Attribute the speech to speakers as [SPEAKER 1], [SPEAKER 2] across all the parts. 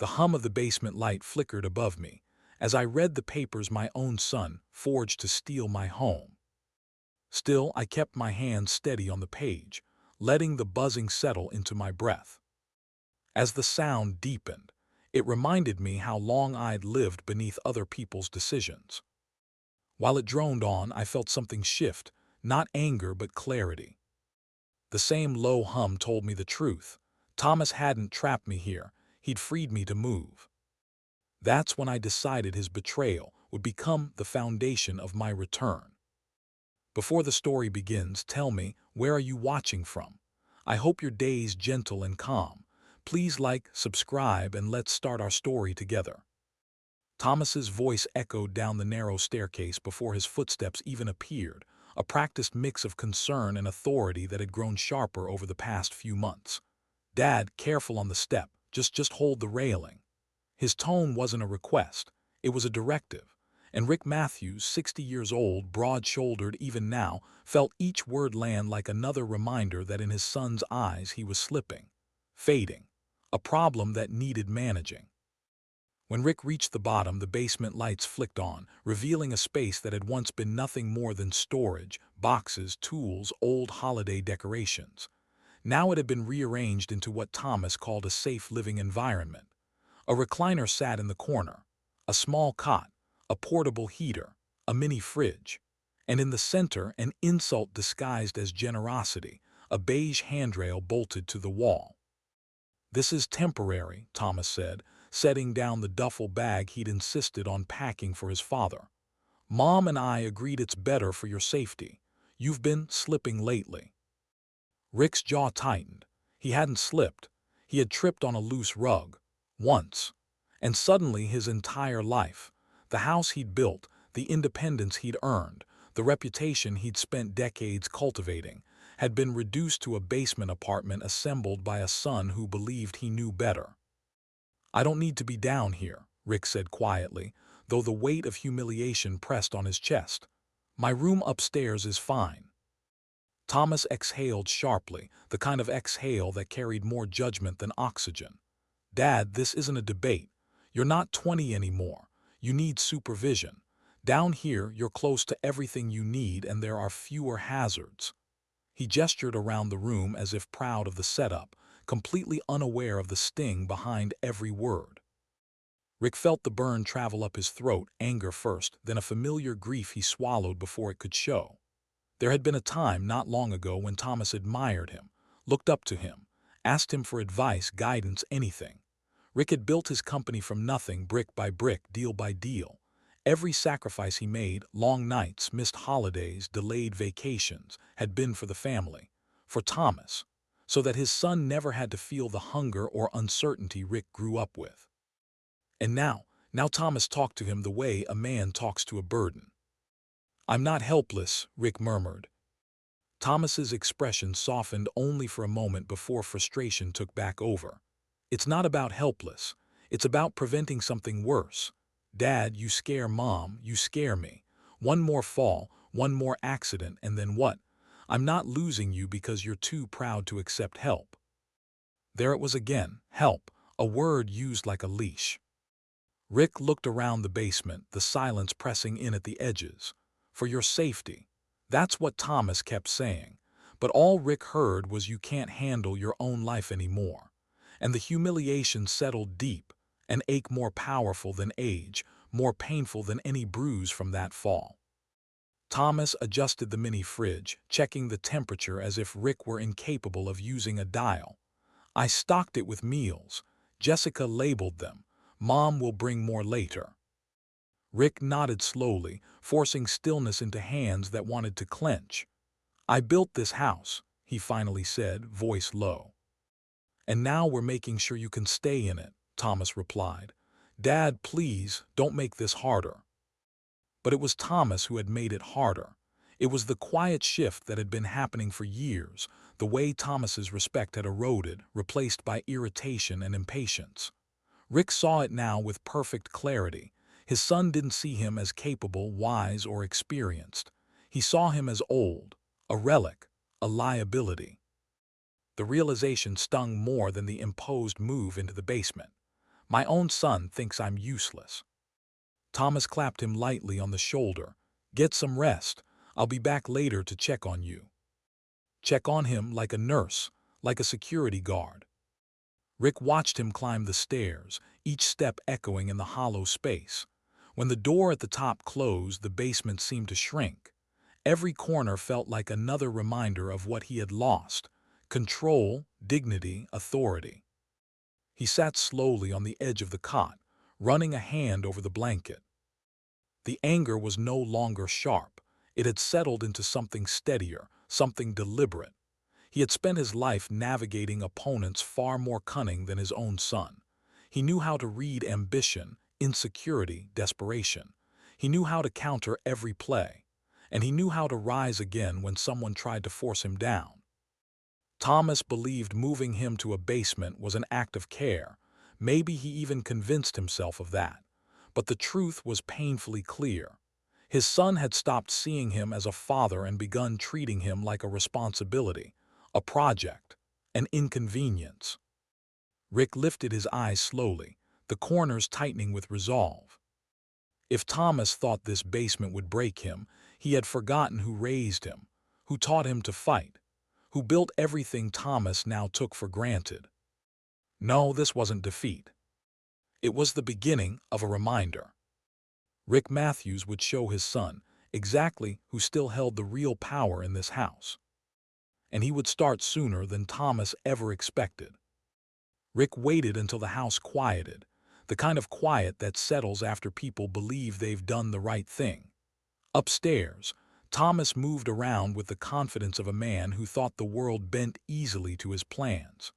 [SPEAKER 1] The hum of the basement light flickered above me as I read the papers my own son forged to steal my home. Still, I kept my hand steady on the page, letting the buzzing settle into my breath. As the sound deepened, it reminded me how long I'd lived beneath other people's decisions. While it droned on, I felt something shift, not anger but clarity. The same low hum told me the truth. Thomas hadn't trapped me here, he'd freed me to move. That's when I decided his betrayal would become the foundation of my return. Before the story begins, tell me, where are you watching from? I hope your day's gentle and calm. Please like, subscribe, and let's start our story together. Thomas's voice echoed down the narrow staircase before his footsteps even appeared, a practiced mix of concern and authority that had grown sharper over the past few months. Dad, careful on the step, just hold the railing. His tone wasn't a request, it was a directive, and Rick Matthews, 60 years old, broad-shouldered even now, felt each word land like another reminder that in his son's eyes he was slipping, fading, a problem that needed managing. When Rick reached the bottom, the basement lights flicked on, revealing a space that had once been nothing more than storage, boxes, tools, old holiday decorations. Now it had been rearranged into what Thomas called a safe living environment. A recliner sat in the corner, a small cot, a portable heater, a mini fridge, and in the center, an insult disguised as generosity, a beige handrail bolted to the wall. "This is temporary," Thomas said, setting down the duffel bag he'd insisted on packing for his father. "Mom and I agreed it's better for your safety. You've been slipping lately." Rick's jaw tightened. He hadn't slipped. He had tripped on a loose rug. Once. And suddenly his entire life, the house he'd built, the independence he'd earned, the reputation he'd spent decades cultivating, had been reduced to a basement apartment assembled by a son who believed he knew better. "I don't need to be down here," Rick said quietly, though the weight of humiliation pressed on his chest. "My room upstairs is fine." Thomas exhaled sharply, the kind of exhale that carried more judgment than oxygen. "Dad, this isn't a debate. You're not 20 anymore. You need supervision. Down here, you're close to everything you need and there are fewer hazards." He gestured around the room as if proud of the setup, completely unaware of the sting behind every word. Rick felt the burn travel up his throat, anger first, then a familiar grief he swallowed before it could show. There had been a time not long ago when Thomas admired him, looked up to him, asked him for advice, guidance, anything. Rick had built his company from nothing, brick by brick, deal by deal. Every sacrifice he made, long nights, missed holidays, delayed vacations, had been for the family, for Thomas, so that his son never had to feel the hunger or uncertainty Rick grew up with. And now Thomas talked to him the way a man talks to a burden. "I'm not helpless," Rick murmured. Thomas's expression softened only for a moment before frustration took back over. "It's not about helpless. It's about preventing something worse. Dad, you scare Mom, you scare me. One more fall, one more accident, and then what? I'm not losing you because you're too proud to accept help." There it was again, help, a word used like a leash. Rick looked around the basement, the silence pressing in at the edges. "For your safety." That's what Thomas kept saying. But all Rick heard was, "You can't handle your own life anymore." And the humiliation settled deep, an ache more powerful than age, more painful than any bruise from that fall. Thomas adjusted the mini fridge, checking the temperature as if Rick were incapable of using a dial. "I stocked it with meals. Jessica labeled them. Mom will bring more later." Rick nodded slowly, forcing stillness into hands that wanted to clench. "I built this house," he finally said, voice low. "And now we're making sure you can stay in it," Thomas replied. "Dad, please, don't make this harder." But it was Thomas who had made it harder. It was the quiet shift that had been happening for years, the way Thomas's respect had eroded, replaced by irritation and impatience. Rick saw it now with perfect clarity. His son didn't see him as capable, wise, or experienced. He saw him as old, a relic, a liability. The realization stung more than the imposed move into the basement. My own son thinks I'm useless. Thomas clapped him lightly on the shoulder. Get some rest. I'll be back later to check on you. Check on him like a nurse, like a security guard. Rick watched him climb the stairs, each step echoing in the hollow space. When the door at the top closed, the basement seemed to shrink. Every corner felt like another reminder of what he had lost: control, dignity, authority. He sat slowly on the edge of the cot, running a hand over the blanket. The anger was no longer sharp. It had settled into something steadier, something deliberate. He had spent his life navigating opponents far more cunning than his own son. He knew how to read ambition, insecurity, desperation. He knew how to counter every play. And he knew how to rise again when someone tried to force him down. Thomas believed moving him to a basement was an act of care. Maybe he even convinced himself of that. But the truth was painfully clear. His son had stopped seeing him as a father and begun treating him like a responsibility, a project, an inconvenience. Rick lifted his eyes slowly, the corners tightening with resolve. If Thomas thought this basement would break him, he had forgotten who raised him, who taught him to fight, who built everything Thomas now took for granted. No, this wasn't defeat. It was the beginning of a reminder. Rick Matthews would show his son exactly who still held the real power in this house. And he would start sooner than Thomas ever expected. Rick waited until the house quieted, the kind of quiet that settles after people believe they've done the right thing. Upstairs, Thomas moved around with the confidence of a man who thought the world bent easily to his plans.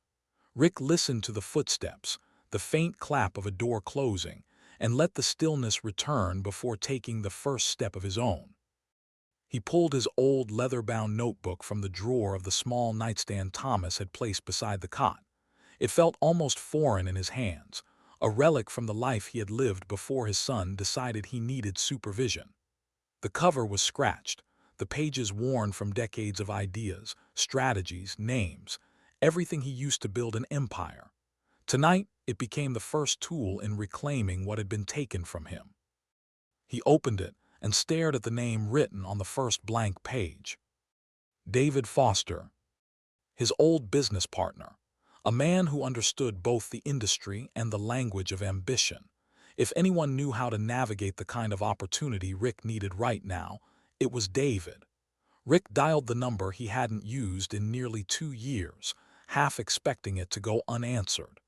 [SPEAKER 1] Rick listened to the footsteps, the faint clap of a door closing, and let the stillness return before taking the first step of his own. He pulled his old leather-bound notebook from the drawer of the small nightstand Thomas had placed beside the cot. It felt almost foreign in his hands, a relic from the life he had lived before his son decided he needed supervision. The cover was scratched, the pages worn from decades of ideas, strategies, names, everything he used to build an empire. Tonight, it became the first tool in reclaiming what had been taken from him. He opened it and stared at the name written on the first blank page. David Foster, his old business partner, a man who understood both the industry and the language of ambition. If anyone knew how to navigate the kind of opportunity Rick needed right now, it was David. Rick dialed the number he hadn't used in nearly 2 years, half expecting it to go unanswered.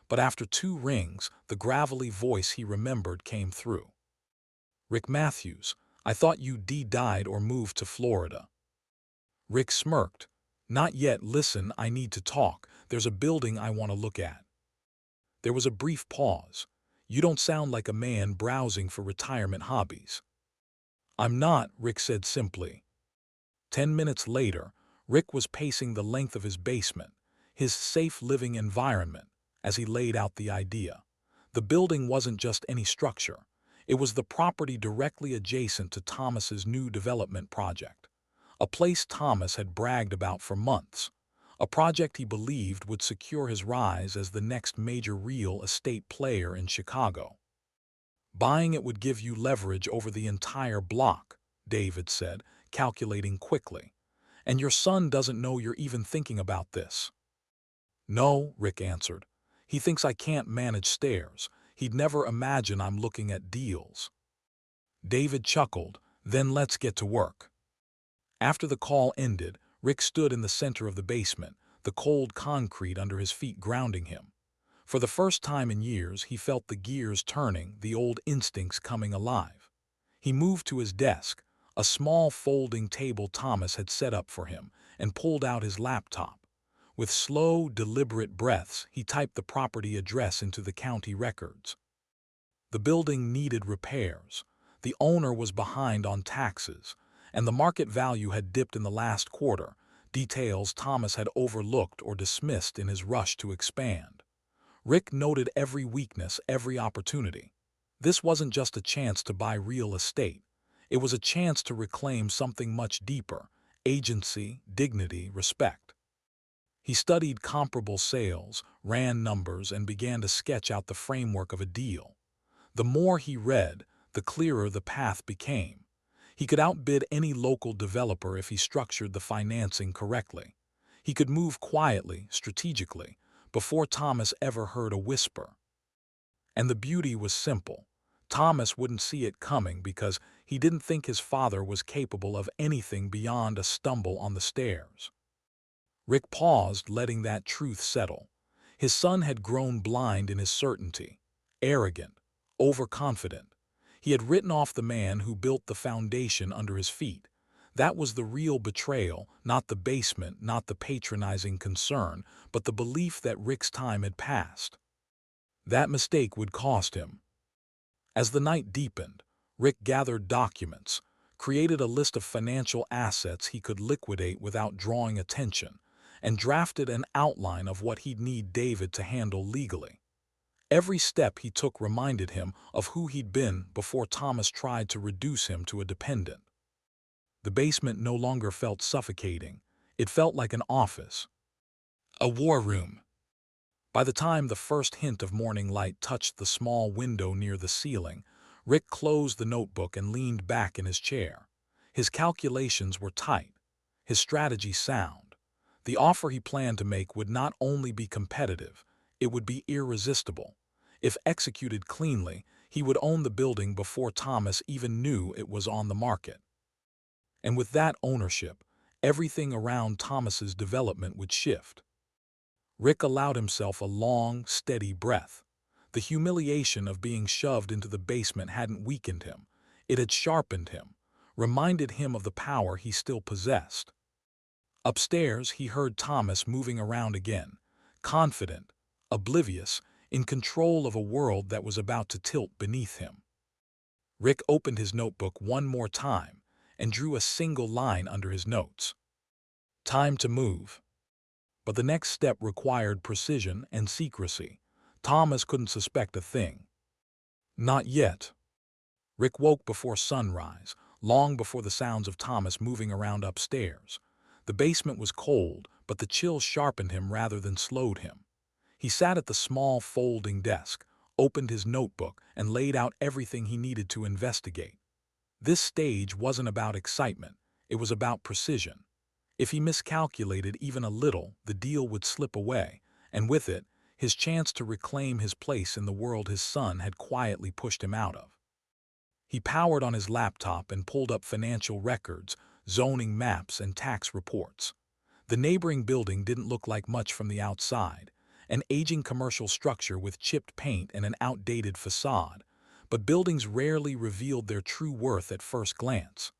[SPEAKER 1] But after 2 rings, the gravelly voice he remembered came through. Rick Matthews, I thought you died or moved to Florida. Rick smirked. Not yet, listen, I need to talk. There's a building I want to look at. There was a brief pause. You don't sound like a man browsing for retirement hobbies. I'm not, Rick said simply. 10 minutes later, Rick was pacing the length of his basement, his safe living environment, as he laid out the idea. The building wasn't just any structure. It was the property directly adjacent to Thomas's new development project. A place Thomas had bragged about for months. A project he believed would secure his rise as the next major real estate player in Chicago. Buying it would give you leverage over the entire block, David said, calculating quickly. And your son doesn't know you're even thinking about this. No, Rick answered. He thinks I can't manage stairs. He'd never imagine I'm looking at deals. David chuckled. Then let's get to work. After the call ended, Rick stood in the center of the basement, the cold concrete under his feet grounding him. For the first time in years, he felt the gears turning, the old instincts coming alive. He moved to his desk, a small folding table Thomas had set up for him, and pulled out his laptop. With slow, deliberate breaths, he typed the property address into the county records. The building needed repairs. The owner was behind on taxes, and the market value had dipped in the last quarter, details Thomas had overlooked or dismissed in his rush to expand. Rick noted every weakness, every opportunity. This wasn't just a chance to buy real estate. It was a chance to reclaim something much deeper: agency, dignity, respect. He studied comparable sales, ran numbers, and began to sketch out the framework of a deal. The more he read, the clearer the path became. He could outbid any local developer if he structured the financing correctly. He could move quietly, strategically, before Thomas ever heard a whisper. And the beauty was simple. Thomas wouldn't see it coming because he didn't think his father was capable of anything beyond a stumble on the stairs. Rick paused, letting that truth settle. His son had grown blind in his certainty, arrogant, overconfident. He had written off the man who built the foundation under his feet. That was the real betrayal, not the basement, not the patronizing concern, but the belief that Rick's time had passed. That mistake would cost him. As the night deepened, Rick gathered documents, created a list of financial assets he could liquidate without drawing attention, and drafted an outline of what he'd need David to handle legally. Every step he took reminded him of who he'd been before Thomas tried to reduce him to a dependent. The basement no longer felt suffocating. It felt like an office, a war room. By the time the first hint of morning light touched the small window near the ceiling, Rick closed the notebook and leaned back in his chair. His calculations were tight, his strategy sound. The offer he planned to make would not only be competitive, it would be irresistible. If executed cleanly, he would own the building before Thomas even knew it was on the market. And with that ownership, everything around Thomas's development would shift. Rick allowed himself a long, steady breath. The humiliation of being shoved into the basement hadn't weakened him. It had sharpened him, reminded him of the power he still possessed. Upstairs, he heard Thomas moving around again, confident, oblivious, in control of a world that was about to tilt beneath him. Rick opened his notebook one more time and drew a single line under his notes. Time to move. But the next step required precision and secrecy. Thomas couldn't suspect a thing. Not yet. Rick woke before sunrise, long before the sounds of Thomas moving around upstairs. The basement was cold, but the chill sharpened him rather than slowed him. He sat at the small folding desk, opened his notebook, and laid out everything he needed to investigate. This stage wasn't about excitement, it was about precision. If he miscalculated even a little, the deal would slip away, and with it, his chance to reclaim his place in the world his son had quietly pushed him out of. He powered on his laptop and pulled up financial records, zoning maps, and tax reports. The neighboring building didn't look like much from the outside, an aging commercial structure with chipped paint and an outdated facade, but buildings rarely revealed their true worth at first glance.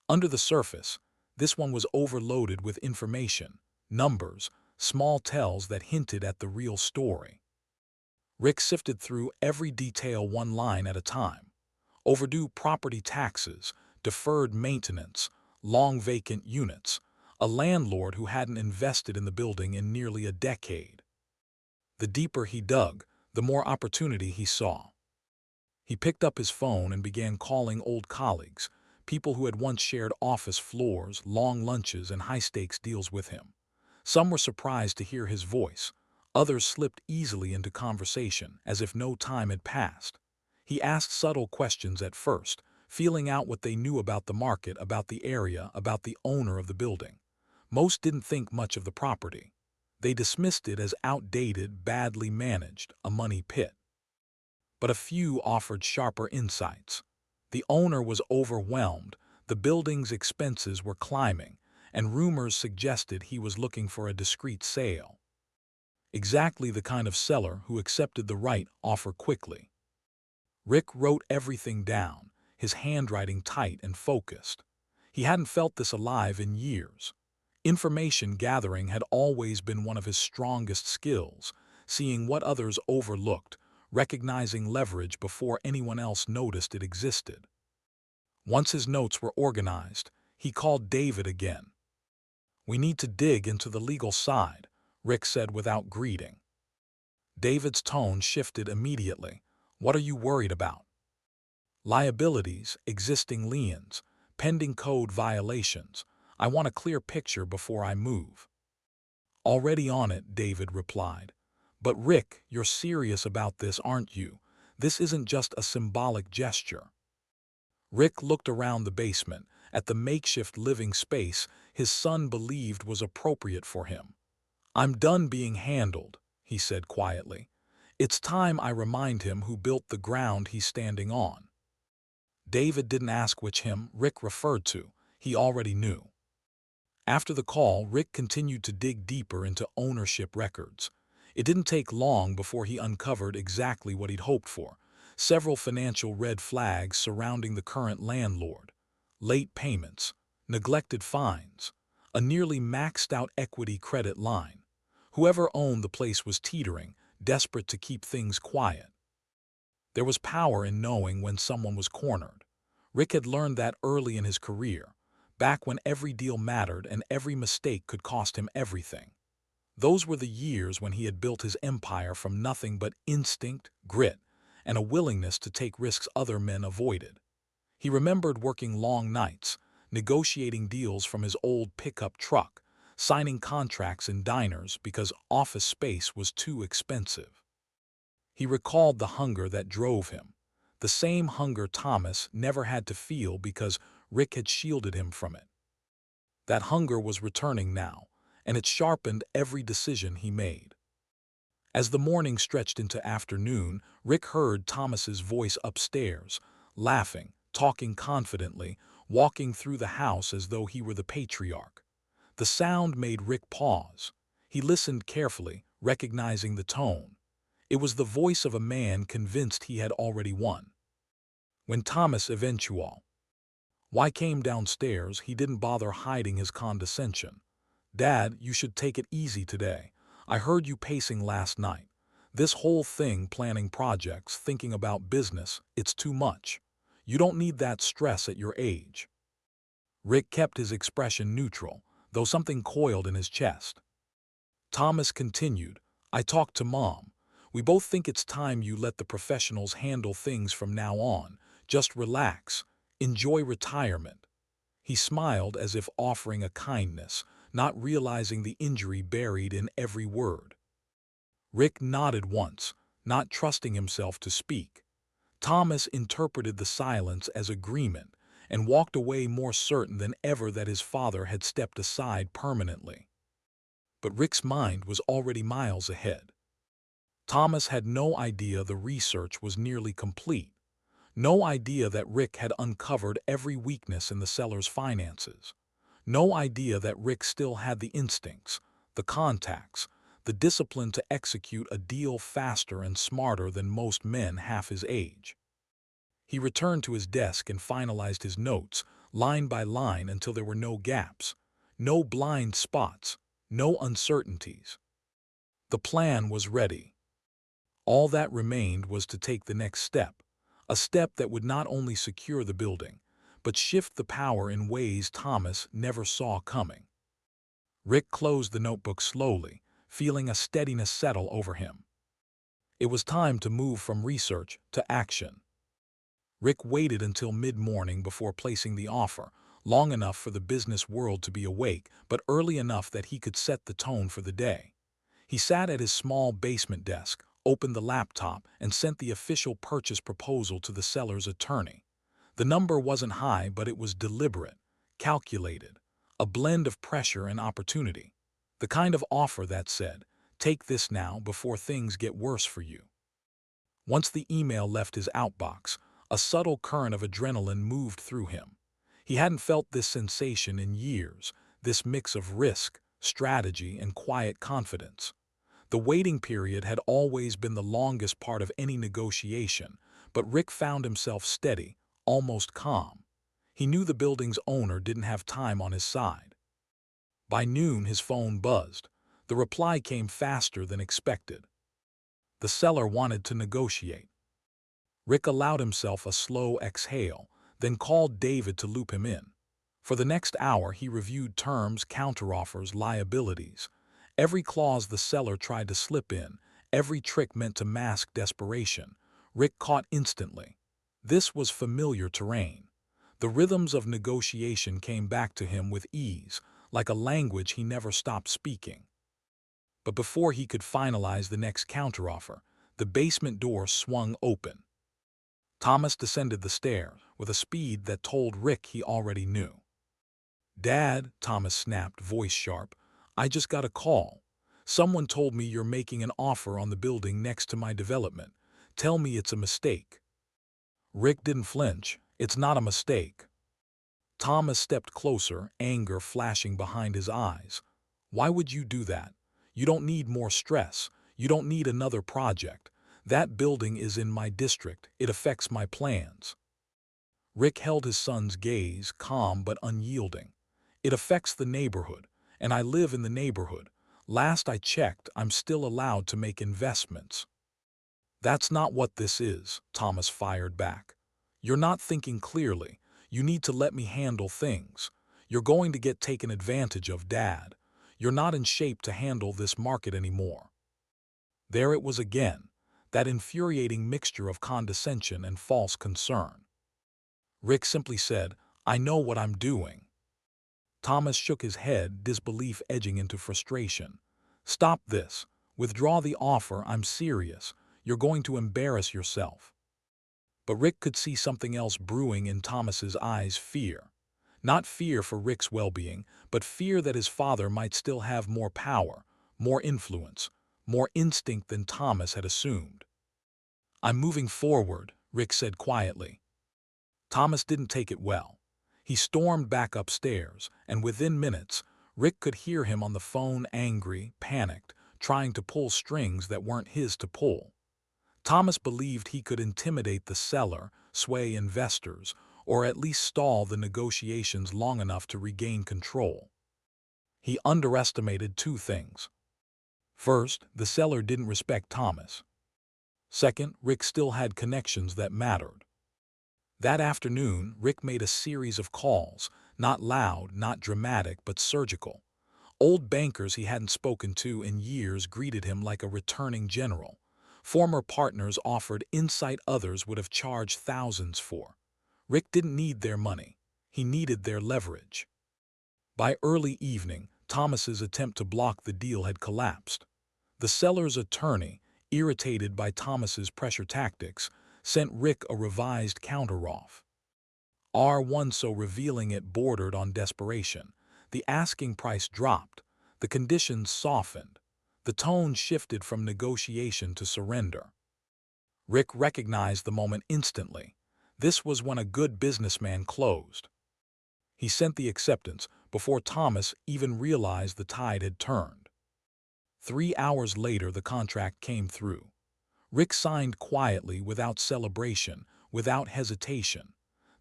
[SPEAKER 1] Under the surface, this one was overloaded with information, numbers, small tells that hinted at the real story. Rick sifted through every detail one line at a time. Overdue property taxes, deferred maintenance, long vacant units, a landlord who hadn't invested in the building in nearly a decade. The deeper he dug, the more opportunity he saw. He picked up his phone and began calling old colleagues, people who had once shared office floors, long lunches, and high-stakes deals with him. Some were surprised to hear his voice. Others slipped easily into conversation, as if no time had passed. He asked subtle questions at first, feeling out what they knew about the market, about the area, about the owner of the building. Most didn't think much of the property. They dismissed it as outdated, badly managed, a money pit. But a few offered sharper insights. The owner was overwhelmed, the building's expenses were climbing, and rumors suggested he was looking for a discreet sale. Exactly the kind of seller who accepted the right offer quickly. Rick wrote everything down, his handwriting tight and focused. He hadn't felt this alive in years. Information gathering had always been one of his strongest skills, seeing what others overlooked, recognizing leverage before anyone else noticed it existed. Once his notes were organized, he called David again. "We need to dig into the legal side," Rick said without greeting. David's tone shifted immediately. "What are you worried about?" "Liabilities, existing liens, pending code violations. I want a clear picture before I move." Already on it, David replied. But Rick, you're serious about this, aren't you? This isn't just a symbolic gesture. Rick looked around the basement, at the makeshift living space his son believed was appropriate for him. I'm done being handled, he said quietly. It's time I remind him who built the ground he's standing on. David didn't ask which him Rick referred to. He already knew. After the call, Rick continued to dig deeper into ownership records. It didn't take long before he uncovered exactly what he'd hoped for: several financial red flags surrounding the current landlord. Late payments, neglected fines, a nearly maxed-out equity credit line. Whoever owned the place was teetering, desperate to keep things quiet. There was power in knowing when someone was cornered. Rick had learned that early in his career, back when every deal mattered and every mistake could cost him everything. Those were the years when he had built his empire from nothing but instinct, grit, and a willingness to take risks other men avoided. He remembered working long nights, negotiating deals from his old pickup truck, signing contracts in diners because office space was too expensive. He recalled the hunger that drove him, the same hunger Thomas never had to feel because Rick had shielded him from it. That hunger was returning now, and it sharpened every decision he made. As the morning stretched into afternoon, Rick heard Thomas's voice upstairs, laughing, talking confidently, walking through the house as though he were the patriarch. The sound made Rick pause. He listened carefully, recognizing the tone. It was the voice of a man convinced he had already won. When Thomas eventual why came downstairs, he didn't bother hiding his condescension. Dad, you should take it easy today. I heard you pacing last night. This whole thing, planning projects, thinking about business, it's too much. You don't need that stress at your age. Rick kept his expression neutral, though something coiled in his chest. Thomas continued, I talked to Mom. We both think it's time you let the professionals handle things from now on. Just relax. Enjoy retirement. He smiled as if offering a kindness, not realizing the injury buried in every word. Rick nodded once, not trusting himself to speak. Thomas interpreted the silence as agreement and walked away more certain than ever that his father had stepped aside permanently. But Rick's mind was already miles ahead. Thomas had no idea the research was nearly complete. No idea that Rick had uncovered every weakness in the seller's finances. No idea that Rick still had the instincts, the contacts, the discipline to execute a deal faster and smarter than most men half his age. He returned to his desk and finalized his notes, line by line, until there were no gaps, no blind spots, no uncertainties. The plan was ready. All that remained was to take the next step, a step that would not only secure the building, but shift the power in ways Thomas never saw coming. Rick closed the notebook slowly, feeling a steadiness settle over him. It was time to move from research to action. Rick waited until mid-morning before placing the offer, long enough for the business world to be awake, but early enough that he could set the tone for the day. He sat at his small basement desk, opened the laptop, and sent the official purchase proposal to the seller's attorney. The number wasn't high, but it was deliberate, calculated, a blend of pressure and opportunity. The kind of offer that said, take this now before things get worse for you. Once the email left his outbox, a subtle current of adrenaline moved through him. He hadn't felt this sensation in years, this mix of risk, strategy, and quiet confidence. The waiting period had always been the longest part of any negotiation, but Rick found himself steady, almost calm. He knew the building's owner didn't have time on his side. By noon, his phone buzzed. The reply came faster than expected. The seller wanted to negotiate. Rick allowed himself a slow exhale, then called David to loop him in. For the next hour, he reviewed terms, counteroffers, liabilities. Every clause the seller tried to slip in, every trick meant to mask desperation, Rick caught instantly. This was familiar terrain. The rhythms of negotiation came back to him with ease, like a language he never stopped speaking. But before he could finalize the next counteroffer, the basement door swung open. Thomas descended the stairs with a speed that told Rick he already knew. "Dad," Thomas snapped, voice sharp, "I just got a call. Someone told me you're making an offer on the building next to my development. Tell me it's a mistake." Rick didn't flinch. "It's not a mistake." Thomas stepped closer, anger flashing behind his eyes. "Why would you do that? You don't need more stress. You don't need another project. That building is in my district. It affects my plans." Rick held his son's gaze, calm but unyielding. "It affects the neighborhood, and I live in the neighborhood. Last I checked, I'm still allowed to make investments." "That's not what this is," Thomas fired back. "You're not thinking clearly. You need to let me handle things. You're going to get taken advantage of, Dad. You're not in shape to handle this market anymore." There it was again, that infuriating mixture of condescension and false concern. Rick simply said, "I know what I'm doing." Thomas shook his head, disbelief edging into frustration. "Stop this. Withdraw the offer. I'm serious. You're going to embarrass yourself." But Rick could see something else brewing in Thomas's eyes, fear. Not fear for Rick's well-being, but fear that his father might still have more power, more influence, more instinct than Thomas had assumed. "I'm moving forward," Rick said quietly. Thomas didn't take it well. He stormed back upstairs, and within minutes, Rick could hear him on the phone, angry, panicked, trying to pull strings that weren't his to pull. Thomas believed he could intimidate the seller, sway investors, or at least stall the negotiations long enough to regain control. He underestimated two things. First, the seller didn't respect Thomas. Second, Rick still had connections that mattered. That afternoon, Rick made a series of calls, not loud, not dramatic, but surgical. Old bankers he hadn't spoken to in years greeted him like a returning general. Former partners offered insight others would have charged thousands for. Rick didn't need their money. He needed their leverage. By early evening, Thomas's attempt to block the deal had collapsed. The seller's attorney, irritated by Thomas's pressure tactics, sent Rick a revised counteroffer. R1, so revealing it bordered on desperation. The asking price dropped. The conditions softened. The tone shifted from negotiation to surrender. Rick recognized the moment instantly. This was when a good businessman closed. He sent the acceptance before Thomas even realized the tide had turned. 3 hours later, the contract came through. Rick signed quietly, without celebration, without hesitation.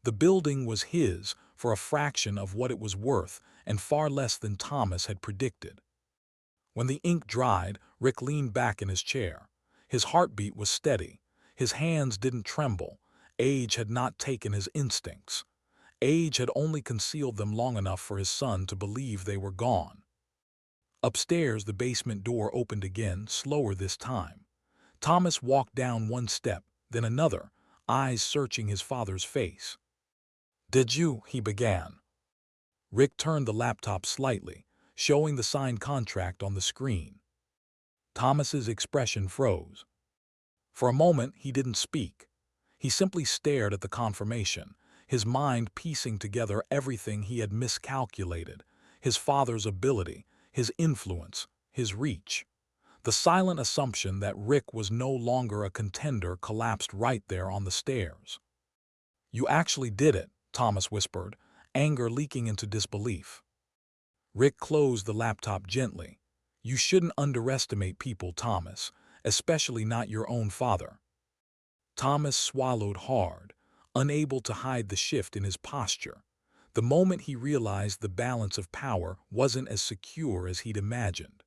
[SPEAKER 1] The building was his for a fraction of what it was worth, and far less than Thomas had predicted. When the ink dried, Rick leaned back in his chair. His heartbeat was steady. His hands didn't tremble. Age had not taken his instincts. Age had only concealed them long enough for his son to believe they were gone. Upstairs, the basement door opened again, slower this time. Thomas walked down one step, then another, eyes searching his father's face. "Did you?" he began. Rick turned the laptop slightly, showing the signed contract on the screen. Thomas's expression froze. For a moment, he didn't speak. He simply stared at the confirmation, his mind piecing together everything he had miscalculated: his father's ability, his influence, his reach. The silent assumption that Rick was no longer a contender collapsed right there on the stairs. "You actually did it," Thomas whispered, anger leaking into disbelief. Rick closed the laptop gently. "You shouldn't underestimate people, Thomas, especially not your own father." Thomas swallowed hard, unable to hide the shift in his posture. The moment he realized the balance of power wasn't as secure as he'd imagined.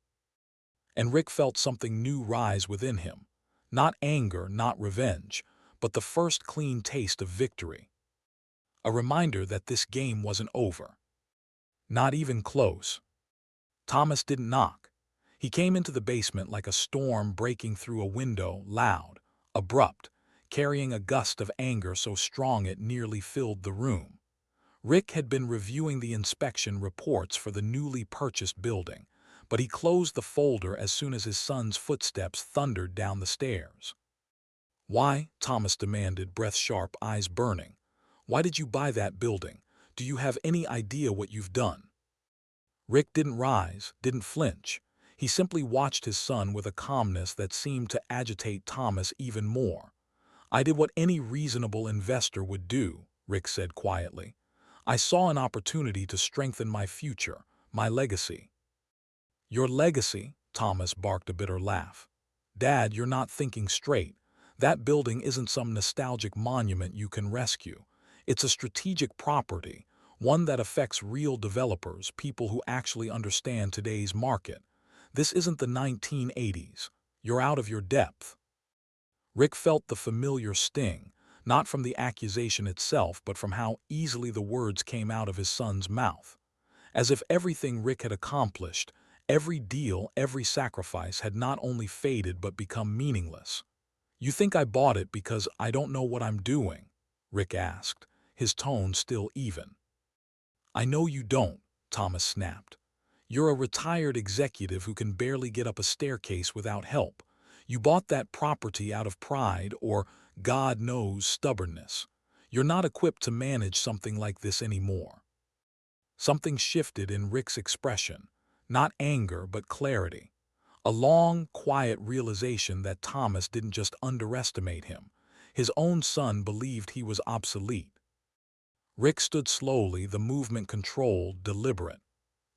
[SPEAKER 1] And Rick felt something new rise within him. Not anger, not revenge, but the first clean taste of victory. A reminder that this game wasn't over. Not even close. Thomas didn't knock. He came into the basement like a storm breaking through a window, loud, abrupt, carrying a gust of anger so strong it nearly filled the room. Rick had been reviewing the inspection reports for the newly purchased building, but he closed the folder as soon as his son's footsteps thundered down the stairs. "Why?" Thomas demanded, breath sharp, eyes burning. "Why did you buy that building? Do you have any idea what you've done?" Rick didn't rise, didn't flinch. He simply watched his son with a calmness that seemed to agitate Thomas even more. "I did what any reasonable investor would do," Rick said quietly. "I saw an opportunity to strengthen my future, my legacy." "Your legacy?" Thomas barked a bitter laugh. "Dad, you're not thinking straight. That building isn't some nostalgic monument you can rescue. It's a strategic property, one that affects real developers, people who actually understand today's market. This isn't the 1980s. You're out of your depth." Rick felt the familiar sting, not from the accusation itself, but from how easily the words came out of his son's mouth. As if everything Rick had accomplished, every deal, every sacrifice had not only faded but become meaningless. "You think I bought it because I don't know what I'm doing?" Rick asked, his tone still even. "I know you don't," Thomas snapped. "You're a retired executive who can barely get up a staircase without help. You bought that property out of pride or, God knows, stubbornness. You're not equipped to manage something like this anymore." Something shifted in Rick's expression, not anger but clarity. A long, quiet realization that Thomas didn't just underestimate him. His own son believed he was obsolete. Rick stood slowly, the movement controlled, deliberate.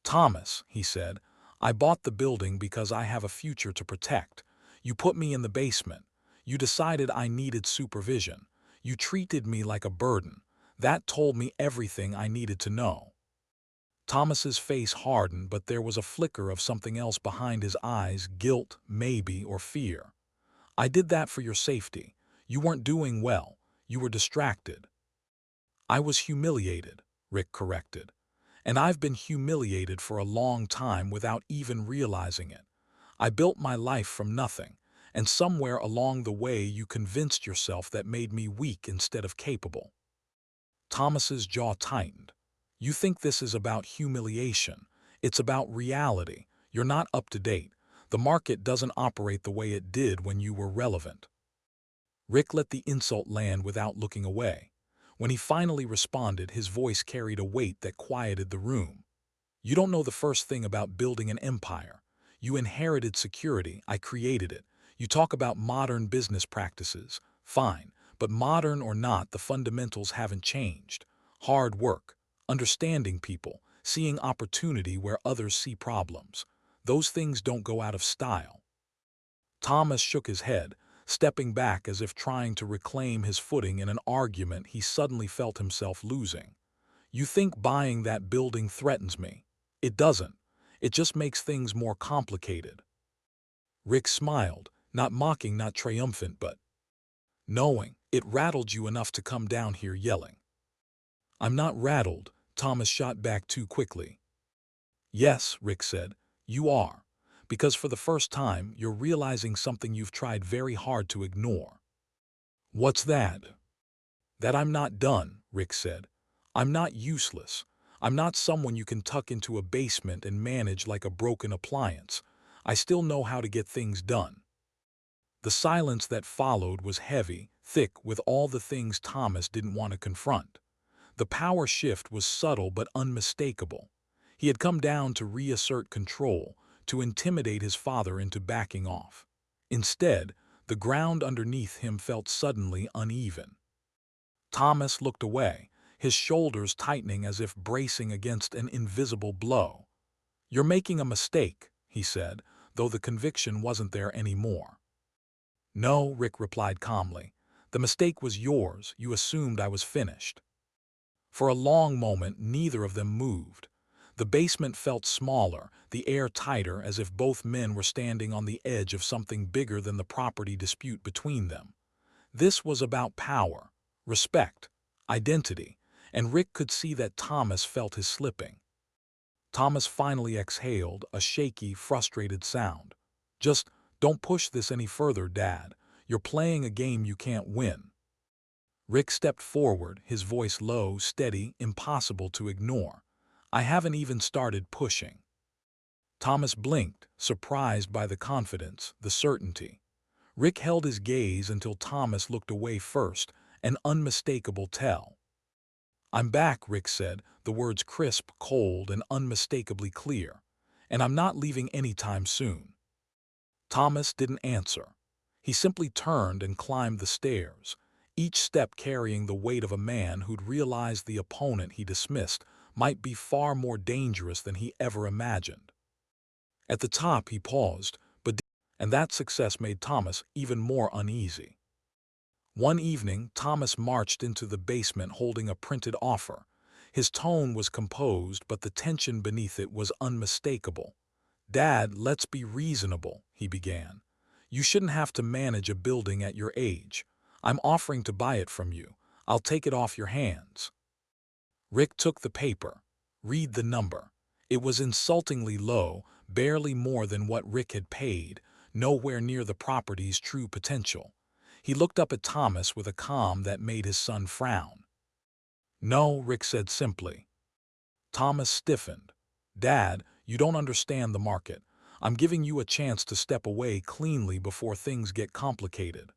[SPEAKER 1] "Thomas," he said, "I bought the building because I have a future to protect. You put me in the basement. You decided I needed supervision. You treated me like a burden. That told me everything I needed to know." Thomas's face hardened, but there was a flicker of something else behind his eyes, guilt, maybe, or fear. "I did that for your safety. You weren't doing well. You were distracted." "I was humiliated," Rick corrected. "And I've been humiliated for a long time without even realizing it. I built my life from nothing, and somewhere along the way you convinced yourself that made me weak instead of capable." Thomas's jaw tightened. "You think this is about humiliation. It's about reality. You're not up to date. The market doesn't operate the way it did when you were relevant." Rick let the insult land without looking away. When he finally responded, his voice carried a weight that quieted the room. "You don't know the first thing about building an empire. You inherited security. I created it. You talk about modern business practices. Fine, but modern or not, the fundamentals haven't changed. Hard work, understanding people, seeing opportunity where others see problems. Those things don't go out of style." Thomas shook his head, stepping back as if trying to reclaim his footing in an argument he suddenly felt himself losing. "You think buying that building threatens me. It doesn't. It just makes things more complicated." Rick smiled, not mocking, not triumphant, but knowing. "It rattled you enough to come down here yelling." "I'm not rattled," Thomas shot back too quickly. "Yes," Rick said, "you are. Because for the first time, you're realizing something you've tried very hard to ignore." "What's that?" "That I'm not done," Rick said. "I'm not useless. I'm not someone you can tuck into a basement and manage like a broken appliance. I still know how to get things done." The silence that followed was heavy, thick with all the things Thomas didn't want to confront. The power shift was subtle but unmistakable. He had come down to reassert control, to intimidate his father into backing off. Instead, the ground underneath him felt suddenly uneven. Thomas looked away, his shoulders tightening as if bracing against an invisible blow. "You're making a mistake," he said, though the conviction wasn't there anymore. "No," Rick replied calmly. "The mistake was yours. You assumed I was finished." For a long moment, neither of them moved. The basement felt smaller, the air tighter, as if both men were standing on the edge of something bigger than the property dispute between them. This was about power, respect, identity, and Rick could see that Thomas felt his slipping. Thomas finally exhaled, a shaky, frustrated sound. "Just don't push this any further, Dad. You're playing a game you can't win." Rick stepped forward, his voice low, steady, impossible to ignore. "I haven't even started pushing." Thomas blinked, surprised by the confidence, the certainty. Rick held his gaze until Thomas looked away first, an unmistakable tell. "I'm back," Rick said, the words crisp, cold, and unmistakably clear. "And I'm not leaving any time soon." Thomas didn't answer. He simply turned and climbed the stairs, each step carrying the weight of a man who'd realized the opponent he dismissed might be far more dangerous than he ever imagined. At the top he paused, and that success made Thomas even more uneasy. One evening, Thomas marched into the basement holding a printed offer. His tone was composed, but the tension beneath it was unmistakable. "Dad, let's be reasonable," he began. "You shouldn't have to manage a building at your age. I'm offering to buy it from you. I'll take it off your hands." Rick took the paper. Read the number. It was insultingly low, barely more than what Rick had paid, nowhere near the property's true potential. He looked up at Thomas with a calm that made his son frown. "No," Rick said simply. Thomas stiffened. "Dad, you don't understand the market. I'm giving you a chance to step away cleanly before things get complicated."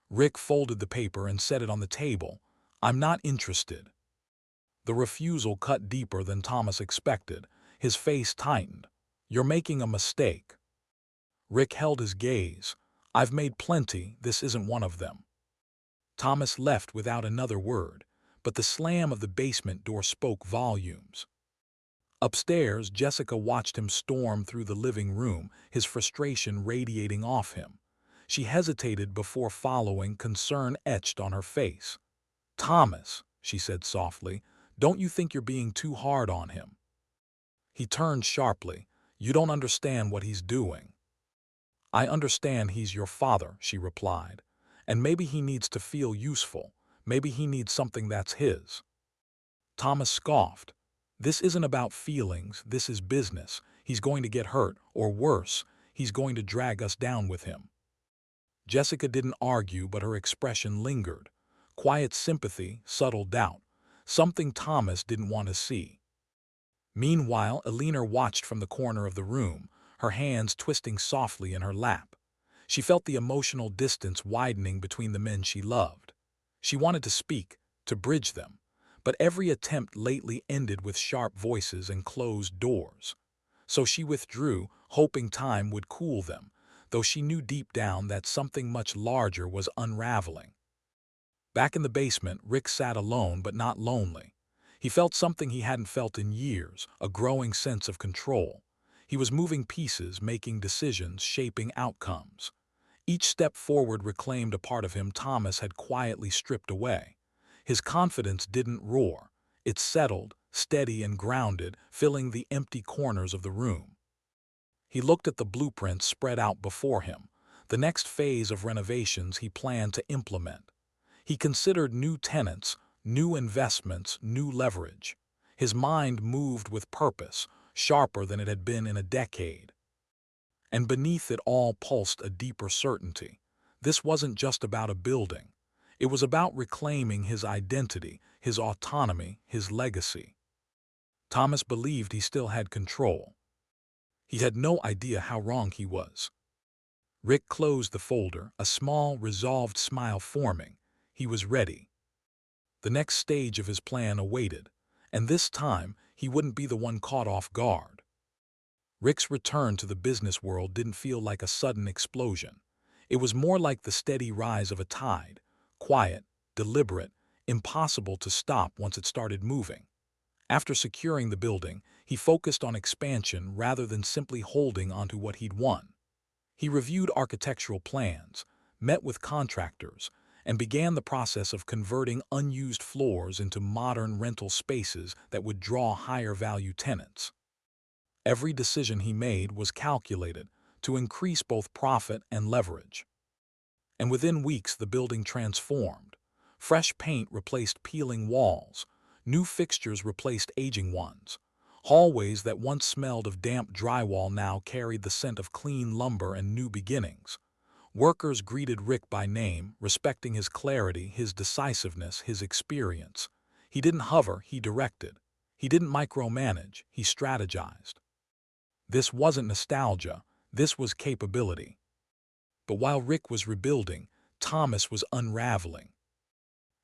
[SPEAKER 1] Rick folded the paper and set it on the table. "I'm not interested." The refusal cut deeper than Thomas expected. His face tightened. "You're making a mistake." Rick held his gaze. "I've made plenty, this isn't one of them." Thomas left without another word, but the slam of the basement door spoke volumes. Upstairs, Jessica watched him storm through the living room, his frustration radiating off him. She hesitated before following, concern etched on her face. "Thomas," she said softly, "don't you think you're being too hard on him?" He turned sharply. "You don't understand what he's doing." "I understand he's your father," she replied. "And maybe he needs to feel useful. Maybe he needs something that's his." Thomas scoffed. "This isn't about feelings, this is business. He's going to get hurt, or worse, he's going to drag us down with him." Jessica didn't argue, but her expression lingered. Quiet sympathy, subtle doubt. Something Thomas didn't want to see. Meanwhile, Elena watched from the corner of the room, her hands twisting softly in her lap. She felt the emotional distance widening between the men she loved. She wanted to speak, to bridge them, but every attempt lately ended with sharp voices and closed doors. So she withdrew, hoping time would cool them, though she knew deep down that something much larger was unraveling. Back in the basement, Rick sat alone but not lonely. He felt something he hadn't felt in years, a growing sense of control. He was moving pieces, making decisions, shaping outcomes. Each step forward reclaimed a part of him Thomas had quietly stripped away. His confidence didn't roar. It settled, steady and grounded, filling the empty corners of the room. He looked at the blueprints spread out before him, the next phase of renovations he planned to implement. He considered new tenants, new investments, new leverage. His mind moved with purpose, sharper than it had been in a decade. And beneath it all pulsed a deeper certainty. This wasn't just about a building. It was about reclaiming his identity, his autonomy, his legacy. Thomas believed he still had control. He had no idea how wrong he was. Rick closed the folder, a small, resolved smile forming. He was ready. The next stage of his plan awaited, and this time he wouldn't be the one caught off guard. Rick's return to the business world didn't feel like a sudden explosion. It was more like the steady rise of a tide, quiet, deliberate, impossible to stop once it started moving. After securing the building, he focused on expansion rather than simply holding onto what he'd won. He reviewed architectural plans, met with contractors, and began the process of converting unused floors into modern rental spaces that would draw higher-value tenants. Every decision he made was calculated to increase both profit and leverage. And within weeks the building transformed. Fresh paint replaced peeling walls, new fixtures replaced aging ones. Hallways that once smelled of damp drywall now carried the scent of clean lumber and new beginnings. Workers greeted Rick by name, respecting his clarity, his decisiveness, his experience. He didn't hover, he directed. He didn't micromanage, he strategized. This wasn't nostalgia, this was capability. But while Rick was rebuilding, Thomas was unraveling.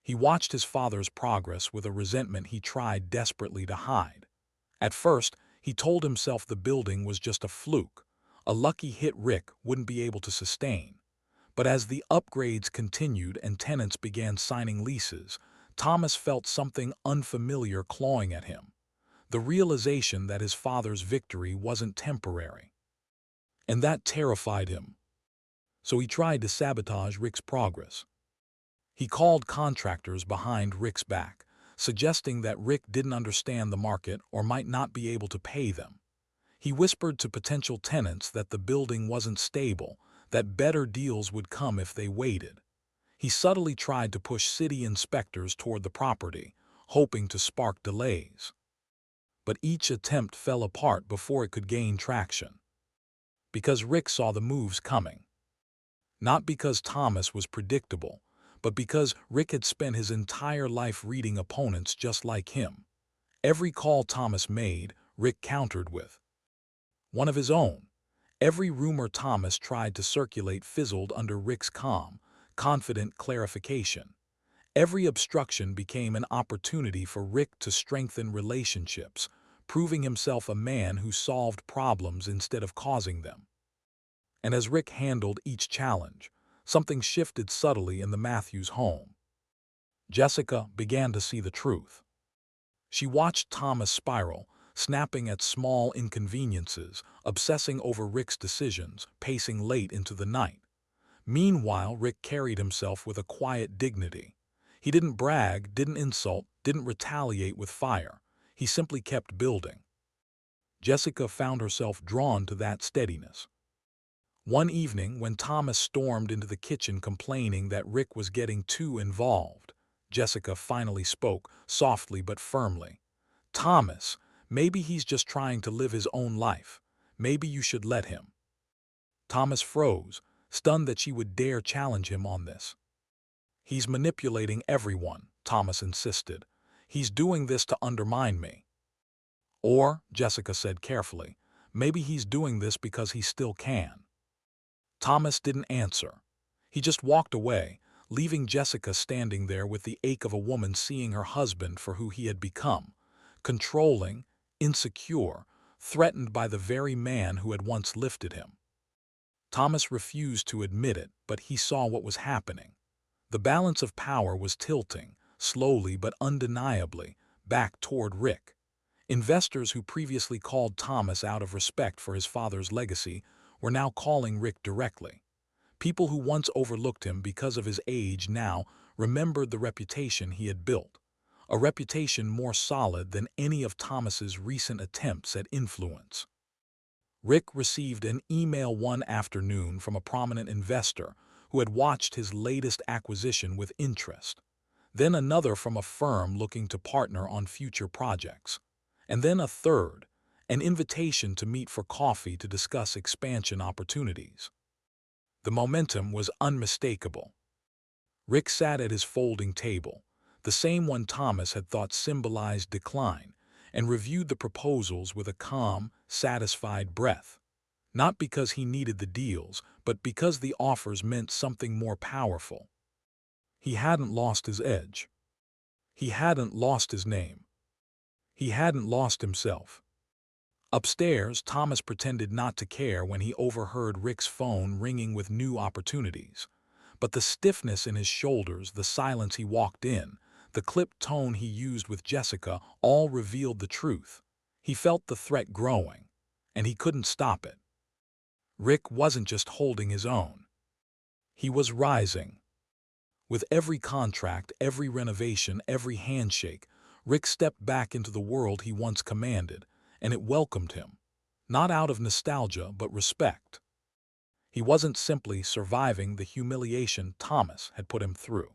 [SPEAKER 1] He watched his father's progress with a resentment he tried desperately to hide. At first, he told himself the building was just a fluke, a lucky hit Rick wouldn't be able to sustain. But as the upgrades continued and tenants began signing leases, Thomas felt something unfamiliar clawing at him. The realization that his father's victory wasn't temporary. And that terrified him. So he tried to sabotage Rick's progress. He called contractors behind Rick's back, suggesting that Rick didn't understand the market or might not be able to pay them. He whispered to potential tenants that the building wasn't stable, that better deals would come if they waited. He subtly tried to push city inspectors toward the property, hoping to spark delays. But each attempt fell apart before it could gain traction. Because Rick saw the moves coming. Not because Thomas was predictable, but because Rick had spent his entire life reading opponents just like him. Every call Thomas made, Rick countered with one of his own. Every rumor Thomas tried to circulate fizzled under Rick's calm, confident clarification. Every obstruction became an opportunity for Rick to strengthen relationships, proving himself a man who solved problems instead of causing them. And as Rick handled each challenge, something shifted subtly in the Matthews home. Jessica began to see the truth. She watched Thomas spiral, snapping at small inconveniences, obsessing over Rick's decisions, pacing late into the night. Meanwhile, Rick carried himself with a quiet dignity. He didn't brag, didn't insult, didn't retaliate with fire. He simply kept building. Jessica found herself drawn to that steadiness. One evening, when Thomas stormed into the kitchen complaining that Rick was getting too involved, Jessica finally spoke, softly but firmly. "Thomas, maybe he's just trying to live his own life. Maybe you should let him." Thomas froze, stunned that she would dare challenge him on this. "He's manipulating everyone," Thomas insisted. "He's doing this to undermine me." Or, Jessica said carefully, maybe he's doing this because he still can. Thomas didn't answer. He just walked away, leaving Jessica standing there with the ache of a woman seeing her husband for who he had become, controlling, insecure, threatened by the very man who had once lifted him. Thomas refused to admit it, but he saw what was happening. The balance of power was tilting, slowly but undeniably, back toward Rick. Investors who previously called Thomas out of respect for his father's legacy were now calling Rick directly. People who once overlooked him because of his age now remembered the reputation he had built, a reputation more solid than any of Thomas's recent attempts at influence. Rick received an email one afternoon from a prominent investor who had watched his latest acquisition with interest. Then another from a firm looking to partner on future projects. And then a third, an invitation to meet for coffee to discuss expansion opportunities. The momentum was unmistakable. Rick sat at his folding table, the same one Thomas had thought symbolized decline, and reviewed the proposals with a calm, satisfied breath. Not because he needed the deals, but because the offers meant something more powerful. He hadn't lost his edge. He hadn't lost his name. He hadn't lost himself. Upstairs, Thomas pretended not to care when he overheard Rick's phone ringing with new opportunities. But the stiffness in his shoulders, the silence he walked in, the clipped tone he used with Jessica all revealed the truth. He felt the threat growing, and he couldn't stop it. Rick wasn't just holding his own. He was rising. With every contract, every renovation, every handshake, Rick stepped back into the world he once commanded, and it welcomed him, not out of nostalgia but respect. He wasn't simply surviving the humiliation Thomas had put him through.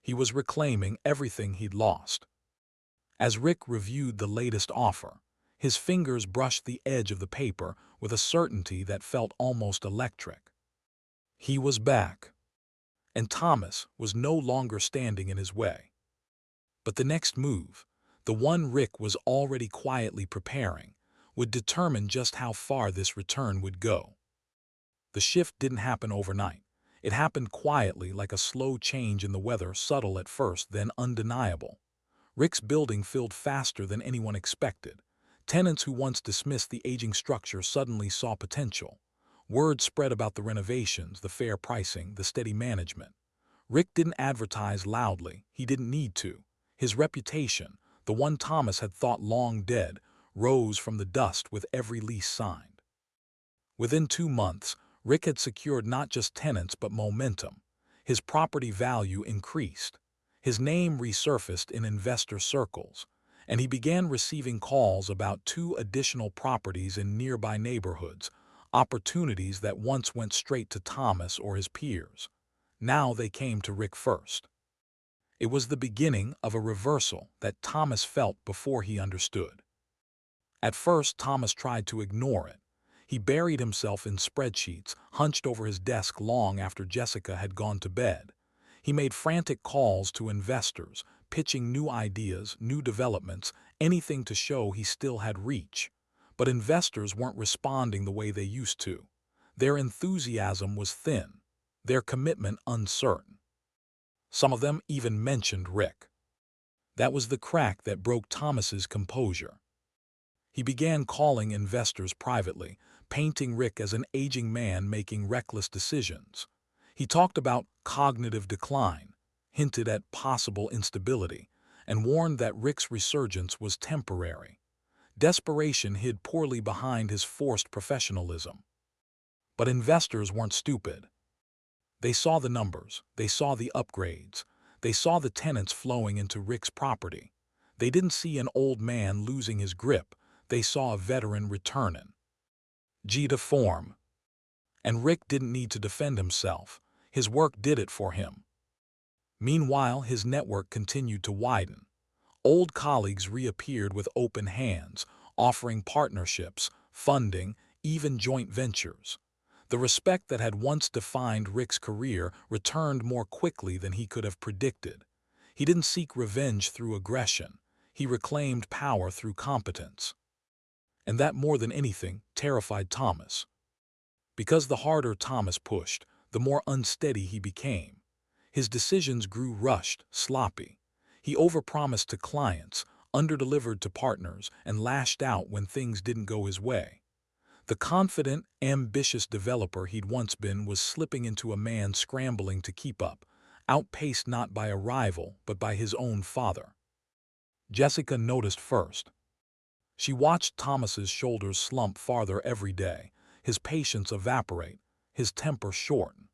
[SPEAKER 1] He was reclaiming everything he'd lost. As Rick reviewed the latest offer, his fingers brushed the edge of the paper with a certainty that felt almost electric. He was back, and Thomas was no longer standing in his way. But the next move, the one Rick was already quietly preparing, would determine just how far this return would go. The shift didn't happen overnight. It happened quietly, like a slow change in the weather, subtle at first, then undeniable. Rick's building filled faster than anyone expected. Tenants who once dismissed the aging structure suddenly saw potential. Word spread about the renovations, the fair pricing, the steady management. Rick didn't advertise loudly. He didn't need to. His reputation, the one Thomas had thought long dead, rose from the dust with every lease signed. Within 2 months, Rick had secured not just tenants but momentum. His property value increased. His name resurfaced in investor circles, and he began receiving calls about 2 additional properties in nearby neighborhoods, opportunities that once went straight to Thomas or his peers. Now they came to Rick first. It was the beginning of a reversal that Thomas felt before he understood. At first, Thomas tried to ignore it. He buried himself in spreadsheets, hunched over his desk long after Jessica had gone to bed. He made frantic calls to investors, pitching new ideas, new developments, anything to show he still had reach. But investors weren't responding the way they used to. Their enthusiasm was thin, their commitment uncertain. Some of them even mentioned Rick. That was the crack that broke Thomas's composure. He began calling investors privately, painting Rick as an aging man making reckless decisions. He talked about cognitive decline, hinted at possible instability, and warned that Rick's resurgence was temporary. Desperation hid poorly behind his forced professionalism. But investors weren't stupid. They saw the numbers, they saw the upgrades, they saw the tenants flowing into Rick's property. They didn't see an old man losing his grip, they saw a veteran returning. G to form. And Rick didn't need to defend himself. His work did it for him. Meanwhile, his network continued to widen. Old colleagues reappeared with open hands, offering partnerships, funding, even joint ventures. The respect that had once defined Rick's career returned more quickly than he could have predicted. He didn't seek revenge through aggression. He reclaimed power through competence. And that, more than anything, terrified Thomas. Because the harder Thomas pushed, the more unsteady he became. His decisions grew rushed, sloppy. He overpromised to clients, underdelivered to partners, and lashed out when things didn't go his way. The confident, ambitious developer he'd once been was slipping into a man scrambling to keep up, outpaced not by a rival but by his own father. Jessica noticed first. She watched Thomas's shoulders slump farther every day, his patience evaporate, his temper shorten.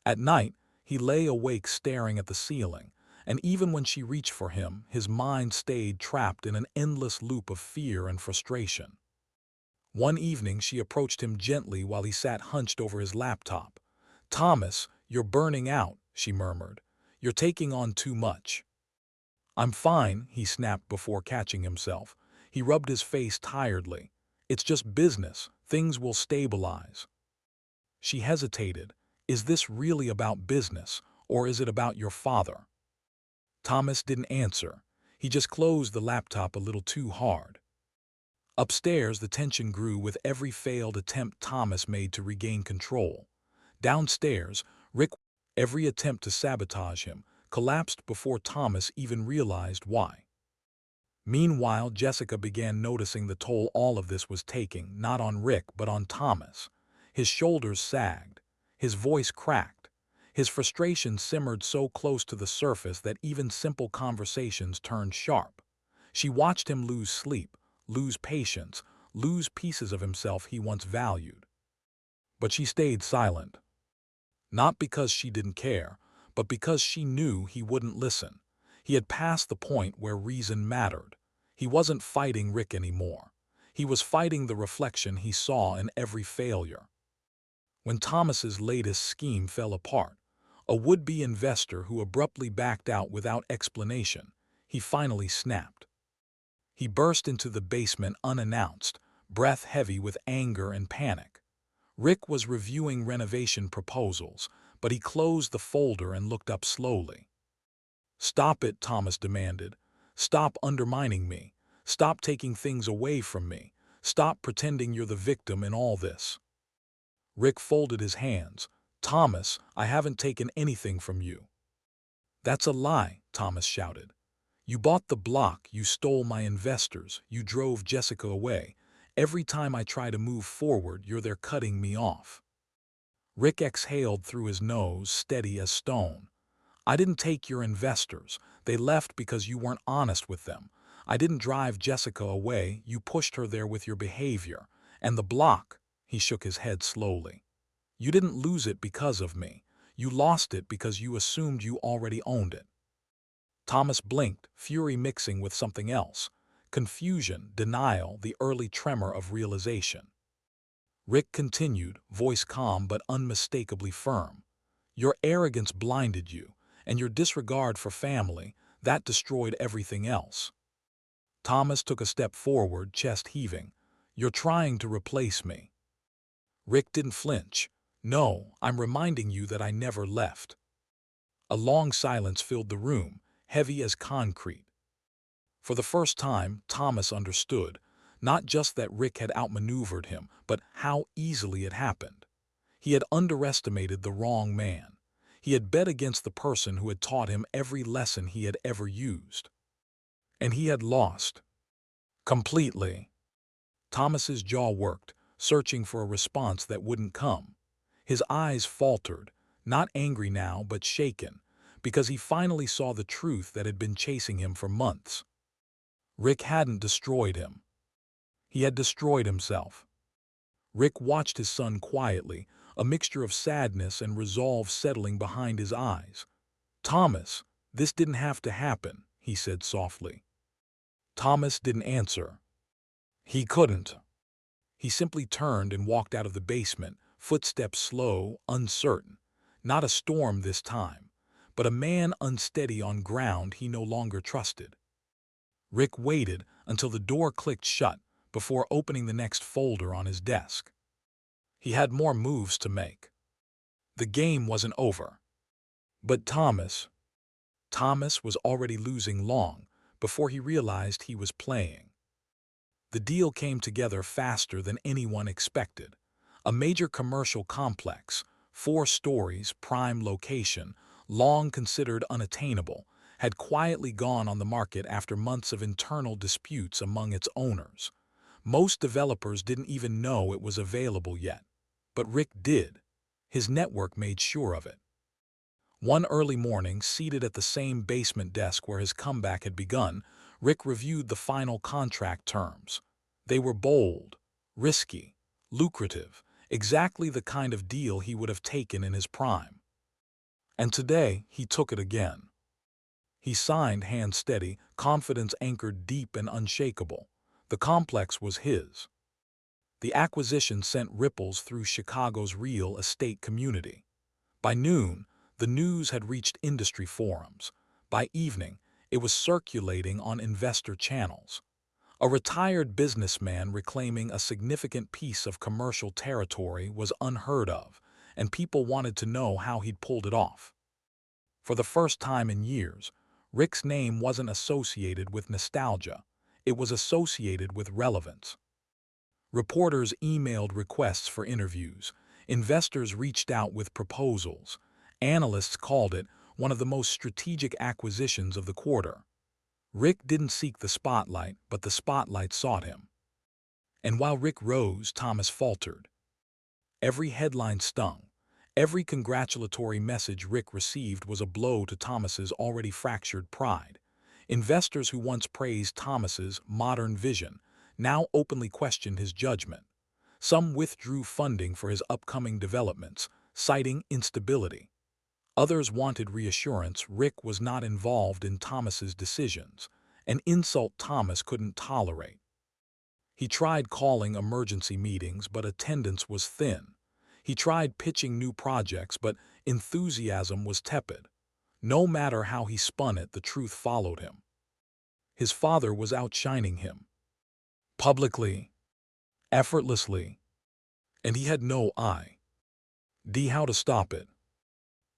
[SPEAKER 1] At night, he lay awake staring at the ceiling, and even when she reached for him, his mind stayed trapped in an endless loop of fear and frustration. One evening, she approached him gently while he sat hunched over his laptop. "Thomas, you're burning out," she murmured. "You're taking on too much." "I'm fine," he snapped before catching himself. He rubbed his face tiredly. "It's just business. Things will stabilize." She hesitated. "Is this really about business, or is it about your father?" Thomas didn't answer. He just closed the laptop a little too hard. Upstairs, the tension grew with every failed attempt Thomas made to regain control. Downstairs, every attempt to sabotage him, collapsed before Thomas even realized why. Meanwhile, Jessica began noticing the toll all of this was taking, not on Rick but on Thomas. His shoulders sagged. His voice cracked. His frustration simmered so close to the surface that even simple conversations turned sharp. She watched him lose sleep, lose patience, lose pieces of himself he once valued. But she stayed silent. Not because she didn't care, but because she knew he wouldn't listen. He had passed the point where reason mattered. He wasn't fighting Rick anymore. He was fighting the reflection he saw in every failure. When Thomas's latest scheme fell apart, a would-be investor who abruptly backed out without explanation, he finally snapped. He burst into the basement unannounced, breath heavy with anger and panic. Rick was reviewing renovation proposals, but he closed the folder and looked up slowly. "Stop it," Thomas demanded. "Stop undermining me. Stop taking things away from me. Stop pretending you're the victim in all this." Rick folded his hands. "Thomas, I haven't taken anything from you." "That's a lie," Thomas shouted. "You bought the block, you stole my investors, you drove Jessica away. Every time I try to move forward, you're there cutting me off." Rick exhaled through his nose, steady as stone. "I didn't take your investors. They left because you weren't honest with them. I didn't drive Jessica away, you pushed her there with your behavior. And the block," he shook his head slowly, "you didn't lose it because of me. You lost it because you assumed you already owned it." Thomas blinked, fury mixing with something else. Confusion, denial, the early tremor of realization. Rick continued, voice calm but unmistakably firm. "Your arrogance blinded you, and your disregard for family, that destroyed everything else." Thomas took a step forward, chest heaving. "You're trying to replace me." Rick didn't flinch. "No, I'm reminding you that I never left." A long silence filled the room, heavy as concrete. For the first time, Thomas understood, not just that Rick had outmaneuvered him, but how easily it happened. He had underestimated the wrong man. He had bet against the person who had taught him every lesson he had ever used. And he had lost. Completely. Thomas's jaw worked, searching for a response that wouldn't come. His eyes faltered, not angry now but shaken, because he finally saw the truth that had been chasing him for months. Rick hadn't destroyed him. He had destroyed himself. Rick watched his son quietly, a mixture of sadness and resolve settling behind his eyes. "Thomas, this didn't have to happen," he said softly. Thomas didn't answer. He couldn't. He simply turned and walked out of the basement, footsteps slow, uncertain. Not a storm this time, but a man unsteady on ground he no longer trusted. Rick waited until the door clicked shut before opening the next folder on his desk. He had more moves to make. The game wasn't over. But Thomas was already losing long before he realized he was playing. The deal came together faster than anyone expected. A major commercial complex, 4 stories, prime location, long considered unattainable, had quietly gone on the market after months of internal disputes among its owners. Most developers didn't even know it was available yet. But Rick did. His network made sure of it. One early morning, seated at the same basement desk where his comeback had begun, Rick reviewed the final contract terms. They were bold, risky, lucrative, exactly the kind of deal he would have taken in his prime. And today, he took it again. He signed, hand steady, confidence anchored deep and unshakable. The complex was his. The acquisition sent ripples through Chicago's real estate community. By noon, the news had reached industry forums. By evening, it was circulating on investor channels. A retired businessman reclaiming a significant piece of commercial territory was unheard of, and people wanted to know how he'd pulled it off. For the first time in years, Rick's name wasn't associated with nostalgia. It was associated with relevance. Reporters emailed requests for interviews. Investors reached out with proposals. Analysts called it one of the most strategic acquisitions of the quarter. Rick didn't seek the spotlight, but the spotlight sought him. And while Rick rose, Thomas faltered. Every headline stung. Every congratulatory message Rick received was a blow to Thomas's already fractured pride. Investors who once praised Thomas's modern vision now openly questioned his judgment. Some withdrew funding for his upcoming developments, citing instability. Others wanted reassurance Rick was not involved in Thomas's decisions, an insult Thomas couldn't tolerate. He tried calling emergency meetings, but attendance was thin. He tried pitching new projects, but enthusiasm was tepid. No matter how he spun it, the truth followed him. His father was outshining him. Publicly, effortlessly, and he had no idea how to stop it.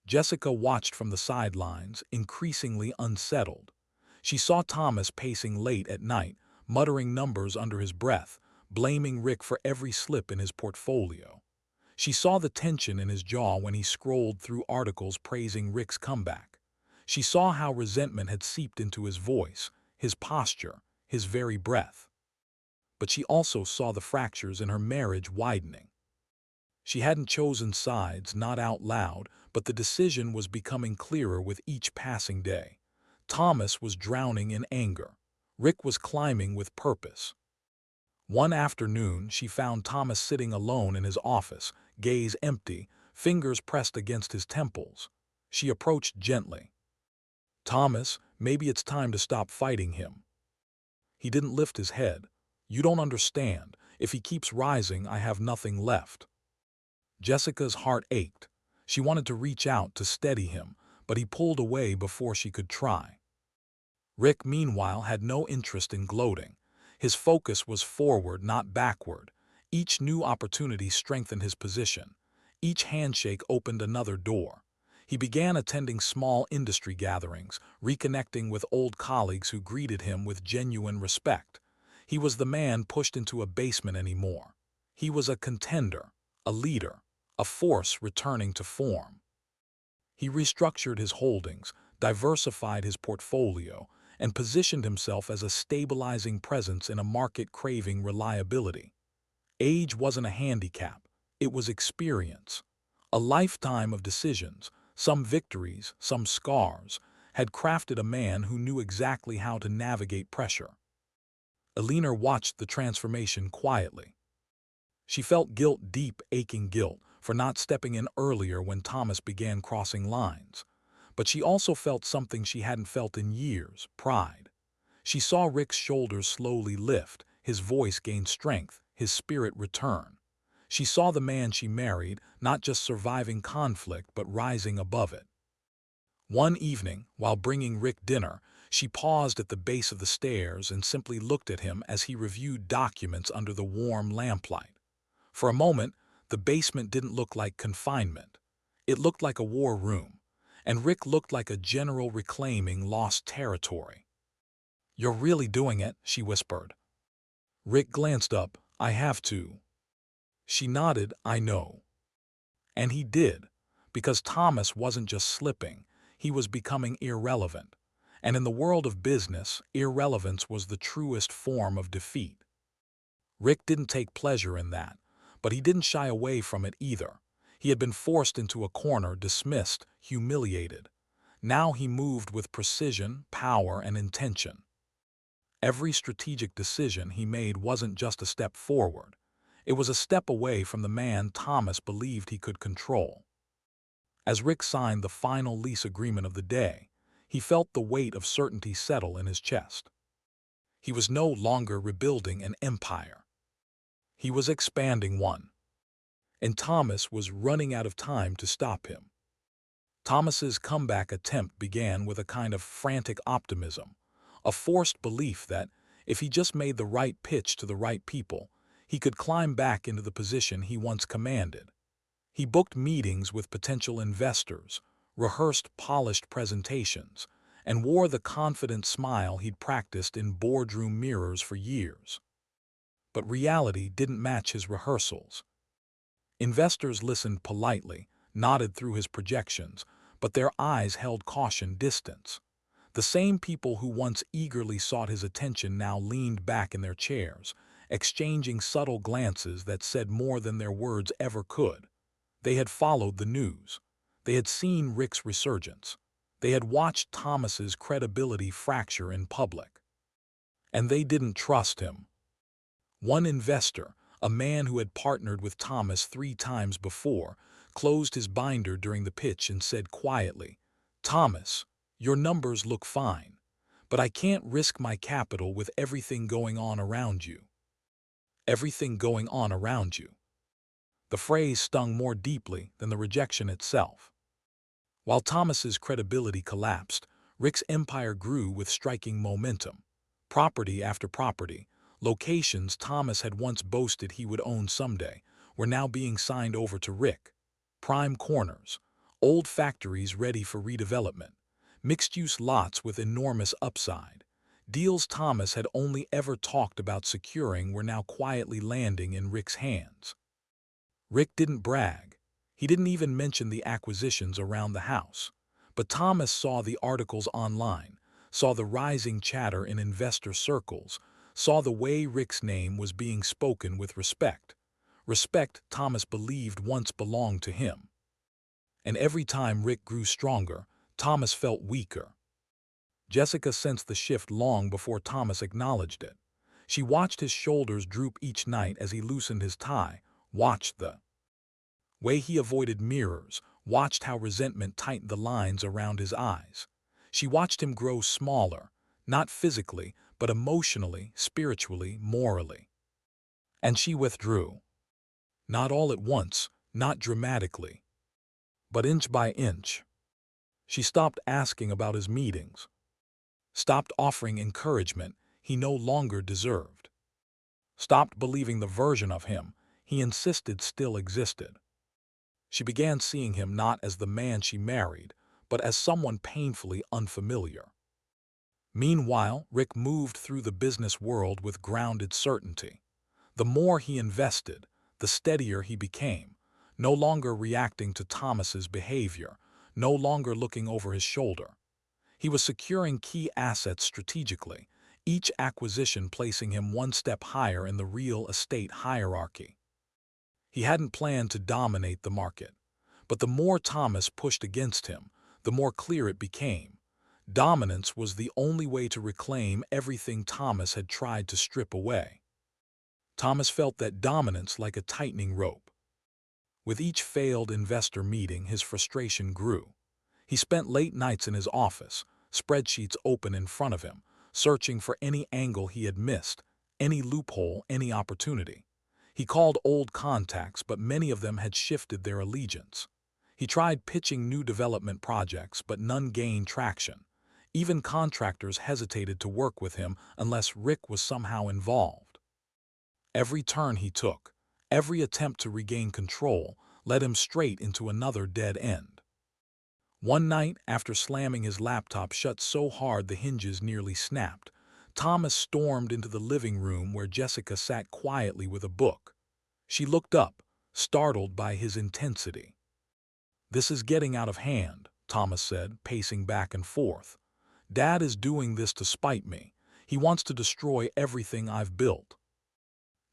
[SPEAKER 1] Jessica watched from the sidelines, increasingly unsettled. She saw Thomas pacing late at night, muttering numbers under his breath, blaming Rick for every slip in his portfolio. She saw the tension in his jaw when he scrolled through articles praising Rick's comeback. She saw how resentment had seeped into his voice, his posture, his very breath. But she also saw the fractures in her marriage widening. She hadn't chosen sides, not out loud, but the decision was becoming clearer with each passing day. Thomas was drowning in anger. Rick was climbing with purpose. One afternoon, she found Thomas sitting alone in his office, gaze empty, fingers pressed against his temples. She approached gently. "Thomas, maybe it's time to stop fighting him." He didn't lift his head. "You don't understand. If he keeps rising, I have nothing left." Jessica's heart ached. She wanted to reach out to steady him, but he pulled away before she could try. Rick, meanwhile, had no interest in gloating. His focus was forward, not backward. Each new opportunity strengthened his position. Each handshake opened another door. He began attending small industry gatherings, reconnecting with old colleagues who greeted him with genuine respect. He was the man pushed into a basement anymore. He was a contender, a leader, a force returning to form. He restructured his holdings, diversified his portfolio, and positioned himself as a stabilizing presence in a market craving reliability. Age wasn't a handicap, it was experience. A lifetime of decisions, some victories, some scars, had crafted a man who knew exactly how to navigate pressure. Elena watched the transformation quietly. She felt guilt, deep, aching guilt, for not stepping in earlier when Thomas began crossing lines. But she also felt something she hadn't felt in years: pride. She saw Rick's shoulders slowly lift, his voice gain strength, his spirit return. She saw the man she married, not just surviving conflict, but rising above it. One evening, while bringing Rick dinner, she paused at the base of the stairs and simply looked at him as he reviewed documents under the warm lamplight. For a moment, the basement didn't look like confinement. It looked like a war room, and Rick looked like a general reclaiming lost territory. "You're really doing it," she whispered. Rick glanced up. "I have to." She nodded. "I know." And he did, because Thomas wasn't just slipping, he was becoming irrelevant. And in the world of business, irrelevance was the truest form of defeat. Rick didn't take pleasure in that, but he didn't shy away from it either. He had been forced into a corner, dismissed, humiliated. Now he moved with precision, power, and intention. Every strategic decision he made wasn't just a step forward. It was a step away from the man Thomas believed he could control. As Rick signed the final lease agreement of the day, he felt the weight of certainty settle in his chest. He was no longer rebuilding an empire. He was expanding one. And Thomas was running out of time to stop him. Thomas's comeback attempt began with a kind of frantic optimism, a forced belief that, if he just made the right pitch to the right people, he could climb back into the position he once commanded. He booked meetings with potential investors, rehearsed polished presentations, and wore the confident smile he'd practiced in boardroom mirrors for years. But reality didn't match his rehearsals. Investors listened politely, nodded through his projections, but their eyes held caution distance. The same people who once eagerly sought his attention now leaned back in their chairs, exchanging subtle glances that said more than their words ever could. They had followed the news. They had seen Rick's resurgence. They had watched Thomas's credibility fracture in public. And they didn't trust him. One investor, a man who had partnered with Thomas 3 times before, closed his binder during the pitch and said quietly, "Thomas, your numbers look fine, but I can't risk my capital with everything going on around you." Everything going on around you. The phrase stung more deeply than the rejection itself. While Thomas's credibility collapsed, Rick's empire grew with striking momentum. Property after property, locations Thomas had once boasted he would own someday, were now being signed over to Rick. Prime corners, old factories ready for redevelopment, mixed-use lots with enormous upside. Deals Thomas had only ever talked about securing were now quietly landing in Rick's hands. Rick didn't brag. He didn't even mention the acquisitions around the house. But Thomas saw the articles online, saw the rising chatter in investor circles, saw the way Rick's name was being spoken with respect. Respect Thomas believed once belonged to him. And every time Rick grew stronger, Thomas felt weaker. Jessica sensed the shift long before Thomas acknowledged it. She watched his shoulders droop each night as he loosened his tie, watched the way he avoided mirrors, watched how resentment tightened the lines around his eyes. She watched him grow smaller, not physically, but emotionally, spiritually, morally. And she withdrew. Not all at once, not dramatically, but inch by inch. She stopped asking about his meetings, stopped offering encouragement he no longer deserved, stopped believing the version of him he insisted still existed. She began seeing him not as the man she married, but as someone painfully unfamiliar. Meanwhile, Rick moved through the business world with grounded certainty. The more he invested, the steadier he became, no longer reacting to Thomas's behavior, no longer looking over his shoulder. He was securing key assets strategically, each acquisition placing him one step higher in the real estate hierarchy. He hadn't planned to dominate the market, but the more Thomas pushed against him, the more clear it became. Dominance was the only way to reclaim everything Thomas had tried to strip away. Thomas felt that dominance like a tightening rope. With each failed investor meeting, his frustration grew. He spent late nights in his office, spreadsheets open in front of him, searching for any angle he had missed, any loophole, any opportunity. He called old contacts, but many of them had shifted their allegiance. He tried pitching new development projects, but none gained traction. Even contractors hesitated to work with him unless Rick was somehow involved. Every turn he took, every attempt to regain control, led him straight into another dead end. One night, after slamming his laptop shut so hard the hinges nearly snapped, Thomas stormed into the living room where Jessica sat quietly with a book. She looked up, startled by his intensity. "This is getting out of hand," Thomas said, pacing back and forth. "Dad is doing this to spite me. He wants to destroy everything I've built."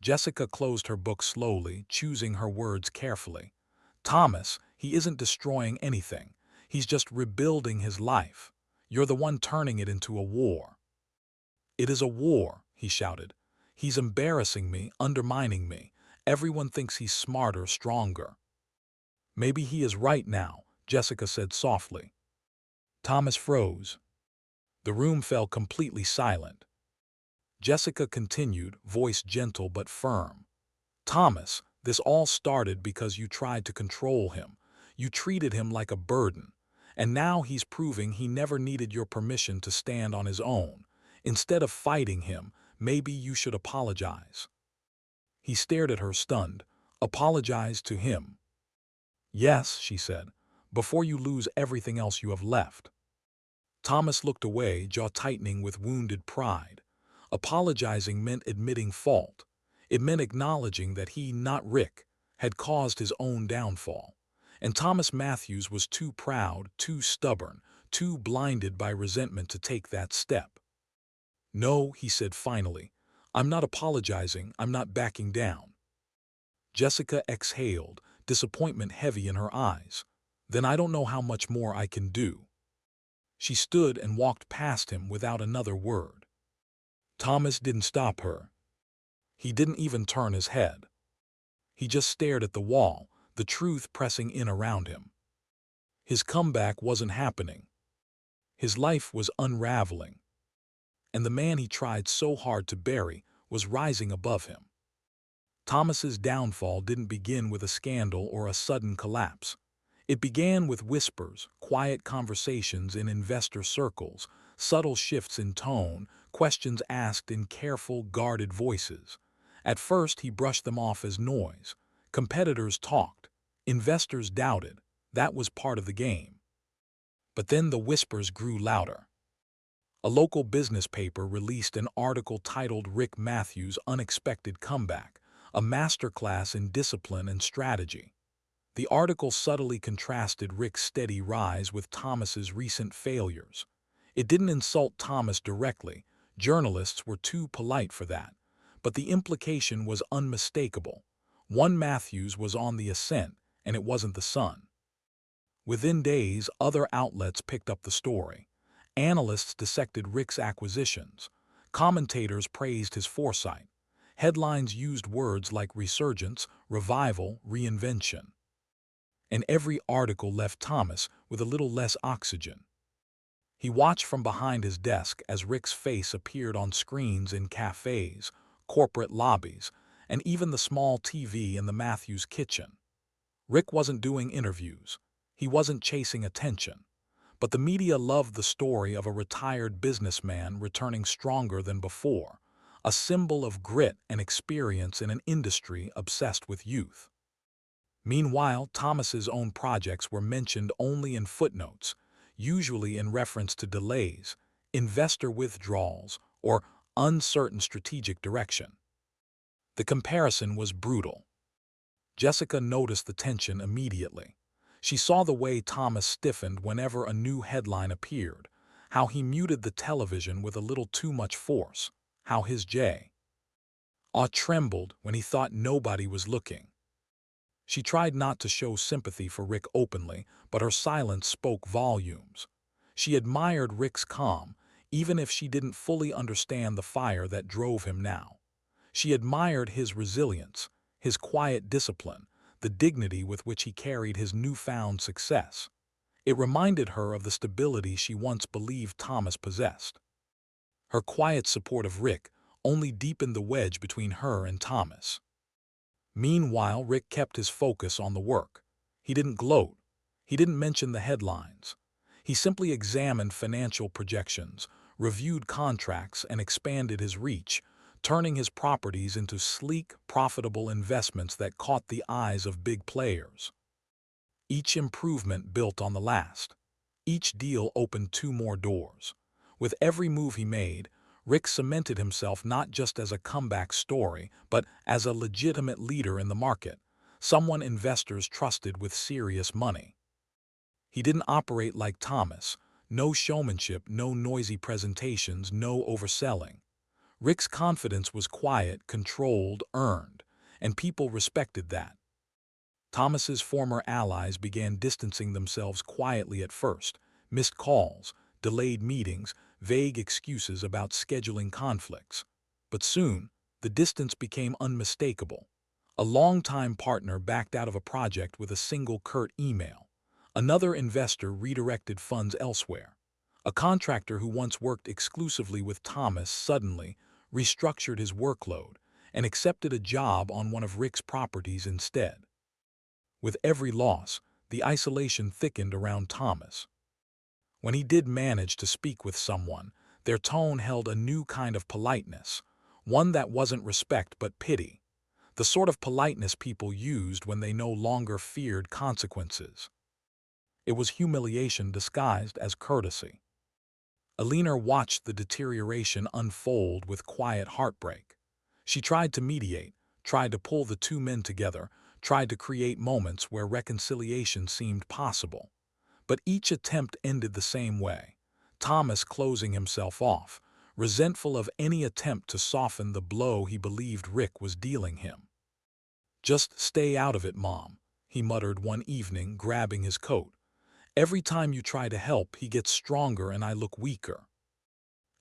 [SPEAKER 1] Jessica closed her book slowly, choosing her words carefully. "Thomas, he isn't destroying anything. He's just rebuilding his life. You're the one turning it into a war." "It is a war," he shouted. "He's embarrassing me, undermining me. Everyone thinks he's smarter, stronger." "Maybe he is right now," Jessica said softly. Thomas froze. The room fell completely silent. Jessica continued, voice gentle but firm. "Thomas, this all started because you tried to control him. You treated him like a burden. And now he's proving he never needed your permission to stand on his own. Instead of fighting him, maybe you should apologize." He stared at her, stunned. "Apologize to him?" "Yes," she said, "before you lose everything else you have left." Thomas looked away, jaw tightening with wounded pride. Apologizing meant admitting fault. It meant acknowledging that he, not Rick, had caused his own downfall. And Thomas Matthews was too proud, too stubborn, too blinded by resentment to take that step. "No," he said finally. "I'm not apologizing, I'm not backing down." Jessica exhaled, disappointment heavy in her eyes. "Then I don't know how much more I can do." She stood and walked past him without another word. Thomas didn't stop her. He didn't even turn his head. He just stared at the wall, the truth pressing in around him. His comeback wasn't happening. His life was unraveling. And the man he tried so hard to bury was rising above him. Thomas's downfall didn't begin with a scandal or a sudden collapse. It began with whispers, quiet conversations in investor circles, subtle shifts in tone, questions asked in careful, guarded voices. At first, he brushed them off as noise. Competitors talked. Investors doubted. That was part of the game. But then the whispers grew louder. A local business paper released an article titled "Rick Matthews' Unexpected Comeback, a Masterclass in Discipline and Strategy." The article subtly contrasted Rick's steady rise with Thomas's recent failures. It didn't insult Thomas directly, journalists were too polite for that, but the implication was unmistakable. One Matthews was on the ascent, and it wasn't the son. Within days, other outlets picked up the story. Analysts dissected Rick's acquisitions. Commentators praised his foresight. Headlines used words like resurgence, revival, reinvention. And every article left Thomas with a little less oxygen. He watched from behind his desk as Rick's face appeared on screens in cafes, corporate lobbies, and even the small TV in the Matthews kitchen. Rick wasn't doing interviews. He wasn't chasing attention. But the media loved the story of a retired businessman returning stronger than before, a symbol of grit and experience in an industry obsessed with youth. Meanwhile, Thomas's own projects were mentioned only in footnotes, usually in reference to delays, investor withdrawals, or uncertain strategic direction. The comparison was brutal. Jessica noticed the tension immediately. She saw the way Thomas stiffened whenever a new headline appeared, how he muted the television with a little too much force, how his jaw trembled when he thought nobody was looking. She tried not to show sympathy for Rick openly, but her silence spoke volumes. She admired Rick's calm, even if she didn't fully understand the fire that drove him now. She admired his resilience, his quiet discipline, the dignity with which he carried his newfound success. It reminded her of the stability she once believed Thomas possessed. Her quiet support of Rick only deepened the wedge between her and Thomas. Meanwhile, Rick kept his focus on the work. He didn't gloat. He didn't mention the headlines. He simply examined financial projections, reviewed contracts, and expanded his reach, turning his properties into sleek, profitable investments that caught the eyes of big players. Each improvement built on the last. Each deal opened two more doors. With every move he made, Rick cemented himself not just as a comeback story, but as a legitimate leader in the market, someone investors trusted with serious money. He didn't operate like Thomas. No showmanship, no noisy presentations, no overselling. Rick's confidence was quiet, controlled, earned, and people respected that. Thomas's former allies began distancing themselves quietly at first, missed calls, delayed meetings, vague excuses about scheduling conflicts. But soon, the distance became unmistakable. A longtime partner backed out of a project with a single curt email. Another investor redirected funds elsewhere. A contractor who once worked exclusively with Thomas suddenly restructured his workload and accepted a job on one of Rick's properties instead. With every loss, the isolation thickened around Thomas. When he did manage to speak with someone, their tone held a new kind of politeness, one that wasn't respect but pity, the sort of politeness people used when they no longer feared consequences. It was humiliation disguised as courtesy. Alina watched the deterioration unfold with quiet heartbreak. She tried to mediate, tried to pull the two men together, tried to create moments where reconciliation seemed possible. But each attempt ended the same way, Thomas closing himself off, resentful of any attempt to soften the blow he believed Rick was dealing him. "Just stay out of it, Mom," he muttered one evening, grabbing his coat. "Every time you try to help, he gets stronger and I look weaker."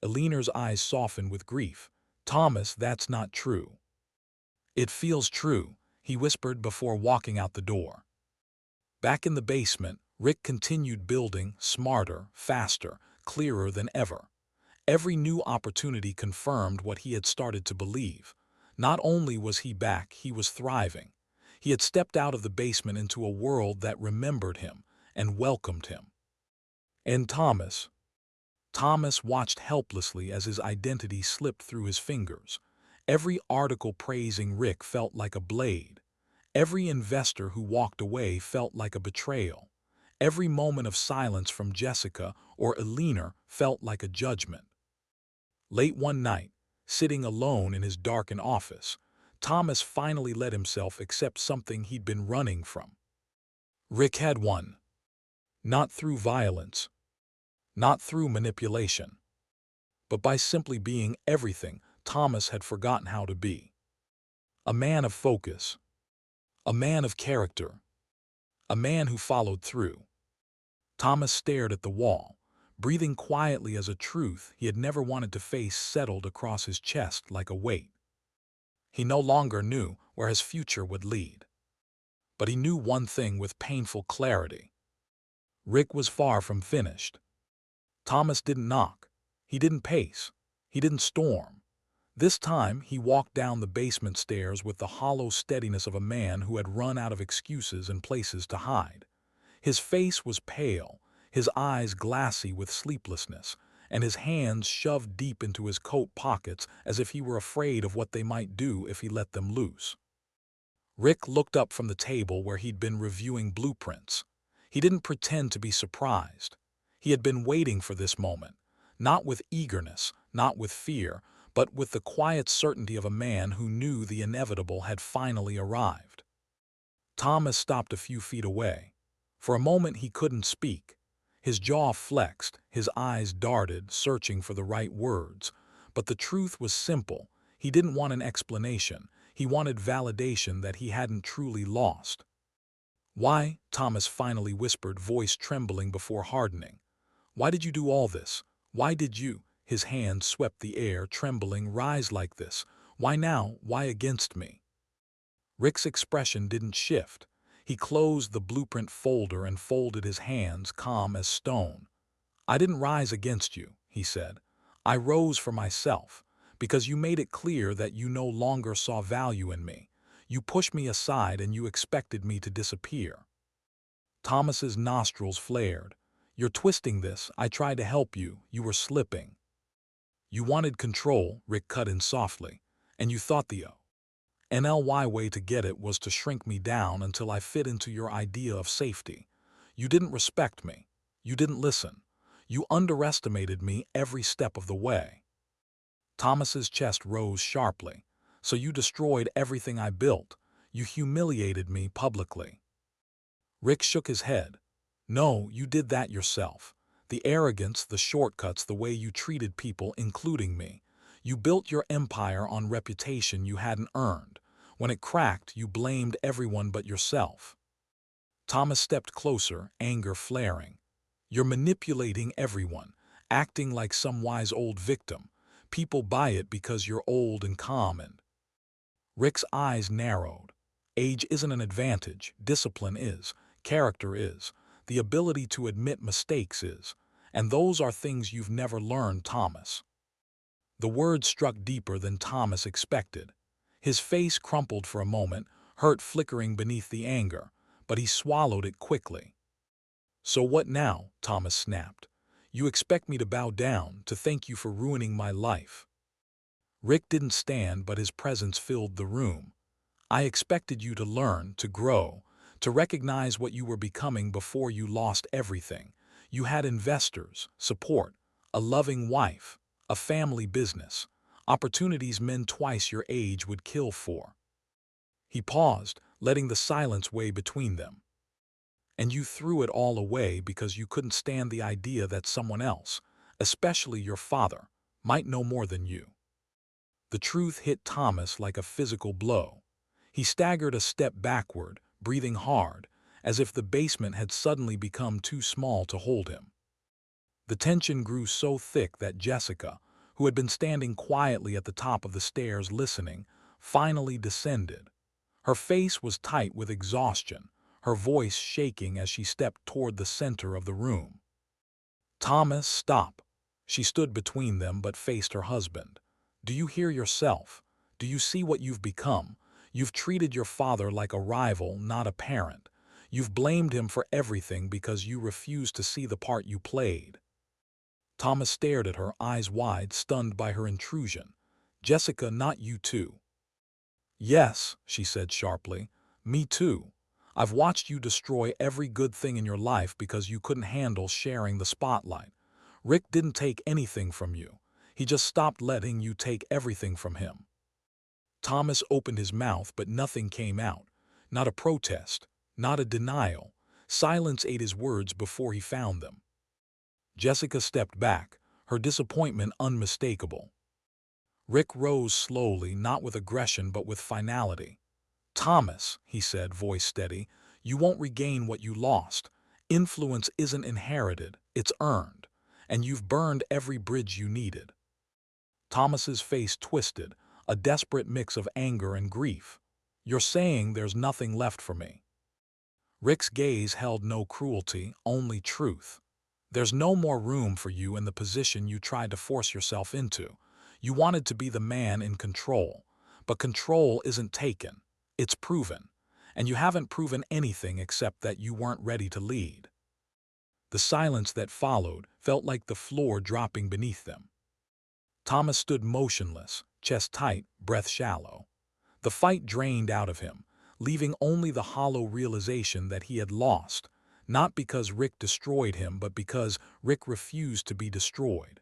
[SPEAKER 1] Alina's eyes softened with grief. "Thomas, that's not true." "It feels true," he whispered before walking out the door. Back in the basement, Rick continued building, smarter, faster, clearer than ever. Every new opportunity confirmed what he had started to believe. Not only was he back, he was thriving. He had stepped out of the basement into a world that remembered him and welcomed him. And Thomas watched helplessly as his identity slipped through his fingers. Every article praising Rick felt like a blade. Every investor who walked away felt like a betrayal. Every moment of silence from Jessica or Alina felt like a judgment. Late one night, sitting alone in his darkened office, Thomas finally let himself accept something he'd been running from. Rick had won. Not through violence, not through manipulation, but by simply being everything Thomas had forgotten how to be. A man of focus, a man of character, a man who followed through. Thomas stared at the wall, breathing quietly as a truth he had never wanted to face settled across his chest like a weight. He no longer knew where his future would lead. But he knew one thing with painful clarity. Rick was far from finished. Thomas didn't knock. He didn't pace. He didn't storm. This time, he walked down the basement stairs with the hollow steadiness of a man who had run out of excuses and places to hide. His face was pale, his eyes glassy with sleeplessness, and his hands shoved deep into his coat pockets as if he were afraid of what they might do if he let them loose. Rick looked up from the table where he'd been reviewing blueprints. He didn't pretend to be surprised. He had been waiting for this moment, not with eagerness, not with fear, but with the quiet certainty of a man who knew the inevitable had finally arrived. Thomas stopped a few feet away. For a moment he couldn't speak. His jaw flexed, his eyes darted, searching for the right words. But the truth was simple. He didn't want an explanation. He wanted validation that he hadn't truly lost. "Why?" Thomas finally whispered, voice trembling before hardening. "Why did you do all this? Why did you?" His hand swept the air, trembling, "rise like this? Why now? Why against me?" Rick's expression didn't shift. He closed the blueprint folder and folded his hands, calm as stone. "I didn't rise against you," he said. "I rose for myself, because you made it clear that you no longer saw value in me. You pushed me aside and you expected me to disappear." Thomas's nostrils flared. "You're twisting this. I tried to help you. You were slipping." "You wanted control," Rick cut in softly, "and you thought the NLY way to get it was to shrink me down until I fit into your idea of safety. You didn't respect me. You didn't listen. You underestimated me every step of the way." Thomas's chest rose sharply. "So you destroyed everything I built. You humiliated me publicly." Rick shook his head. "No, you did that yourself. The arrogance, the shortcuts, the way you treated people, including me. You built your empire on reputation you hadn't earned. When it cracked, you blamed everyone but yourself." Thomas stepped closer, anger flaring. "You're manipulating everyone, acting like some wise old victim. People buy it because you're old and calm and—" Rick's eyes narrowed. "Age isn't an advantage. Discipline is. Character is. The ability to admit mistakes is. And those are things you've never learned, Thomas." The words struck deeper than Thomas expected. His face crumpled for a moment, hurt flickering beneath the anger, but he swallowed it quickly. "So what now?" Thomas snapped. "You expect me to bow down, to thank you for ruining my life?" Rick didn't stand, but his presence filled the room. "I expected you to learn, to grow, to recognize what you were becoming before you lost everything. You had investors, support, a loving wife, a family business, opportunities men twice your age would kill for." He paused, letting the silence weigh between them. "And you threw it all away because you couldn't stand the idea that someone else, especially your father, might know more than you." The truth hit Thomas like a physical blow. He staggered a step backward, breathing hard, as if the basement had suddenly become too small to hold him. The tension grew so thick that Jessica, who had been standing quietly at the top of the stairs listening, finally descended. Her face was tight with exhaustion, her voice shaking as she stepped toward the center of the room. "Thomas, stop." She stood between them but faced her husband. "Do you hear yourself? Do you see what you've become? You've treated your father like a rival, not a parent. You've blamed him for everything because you refused to see the part you played." Thomas stared at her, eyes wide, stunned by her intrusion. "Jessica, not you too." "Yes," she said sharply, "me too. I've watched you destroy every good thing in your life because you couldn't handle sharing the spotlight. Rick didn't take anything from you. He just stopped letting you take everything from him." Thomas opened his mouth, but nothing came out. Not a protest, not a denial. Silence ate his words before he found them. Jessica stepped back, her disappointment unmistakable. Rick rose slowly, not with aggression but with finality. "Thomas," he said, voice steady, "you won't regain what you lost. Influence isn't inherited, it's earned. And you've burned every bridge you needed." Thomas's face twisted, a desperate mix of anger and grief. "You're saying there's nothing left for me?" Rick's gaze held no cruelty, only truth. "There's no more room for you in the position you tried to force yourself into. You wanted to be the man in control. But control isn't taken, it's proven. And you haven't proven anything except that you weren't ready to lead." The silence that followed felt like the floor dropping beneath them. Thomas stood motionless, chest tight, breath shallow. The fight drained out of him, leaving only the hollow realization that he had lost, not because Rick destroyed him, but because Rick refused to be destroyed.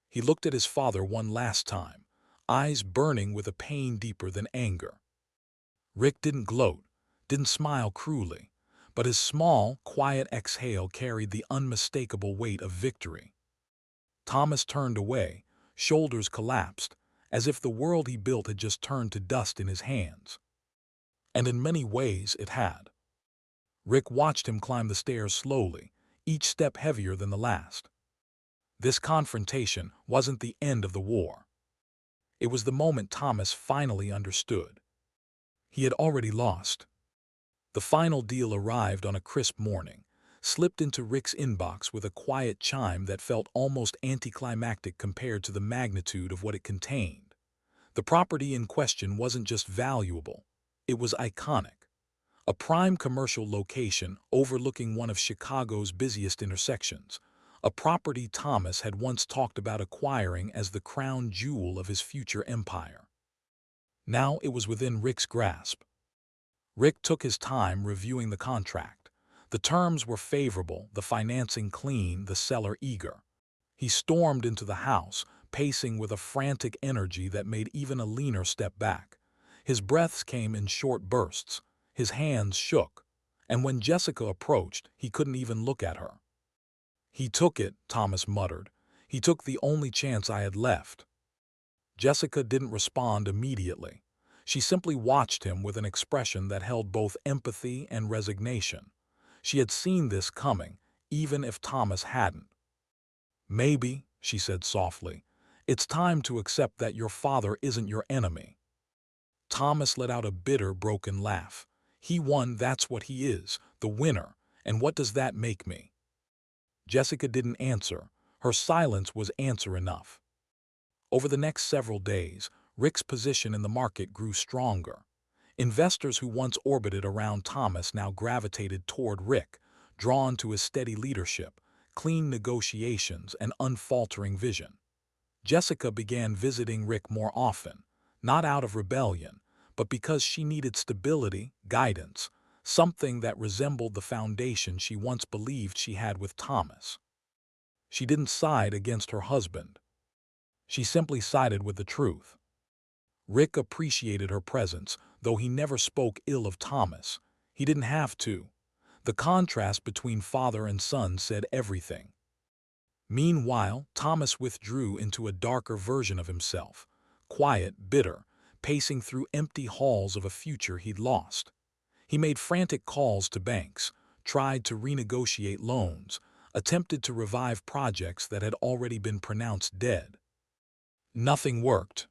[SPEAKER 1] He looked at his father one last time, eyes burning with a pain deeper than anger. Rick didn't gloat, didn't smile cruelly, but his small, quiet exhale carried the unmistakable weight of victory. Thomas turned away, shoulders collapsed, as if the world he built had just turned to dust in his hands. And in many ways it had. Rick watched him climb the stairs slowly, each step heavier than the last. This confrontation wasn't the end of the war. It was the moment Thomas finally understood. He had already lost. The final deal arrived on a crisp morning, slipped into Rick's inbox with a quiet chime that felt almost anticlimactic compared to the magnitude of what it contained. The property in question wasn't just valuable, it was iconic. A prime commercial location overlooking one of Chicago's busiest intersections, a property Thomas had once talked about acquiring as the crown jewel of his future empire. Now it was within Rick's grasp. Rick took his time reviewing the contract. The terms were favorable, the financing clean, the seller eager. He stormed into the house, pacing with a frantic energy that made even a leaner step back. His breaths came in short bursts, his hands shook, and when Jessica approached, he couldn't even look at her. "He took it," Thomas muttered. "He took the only chance I had left." Jessica didn't respond immediately. She simply watched him with an expression that held both empathy and resignation. She had seen this coming, even if Thomas hadn't. "Maybe," she said softly, "it's time to accept that your father isn't your enemy." Thomas let out a bitter, broken laugh. "He won, that's what he is, the winner, and what does that make me?" Jessica didn't answer. Her silence was answer enough. Over the next several days, Rick's position in the market grew stronger. Investors who once orbited around Thomas now gravitated toward Rick, drawn to his steady leadership, clean negotiations, and unfaltering vision. Jessica began visiting Rick more often, not out of rebellion, but because she needed stability, guidance, something that resembled the foundation she once believed she had with Thomas. She didn't side against her husband. She simply sided with the truth. Rick appreciated her presence, though he never spoke ill of Thomas. He didn't have to. The contrast between father and son said everything. Meanwhile, Thomas withdrew into a darker version of himself, quiet, bitter, pacing through empty halls of a future he'd lost. He made frantic calls to banks, tried to renegotiate loans, attempted to revive projects that had already been pronounced dead. Nothing worked.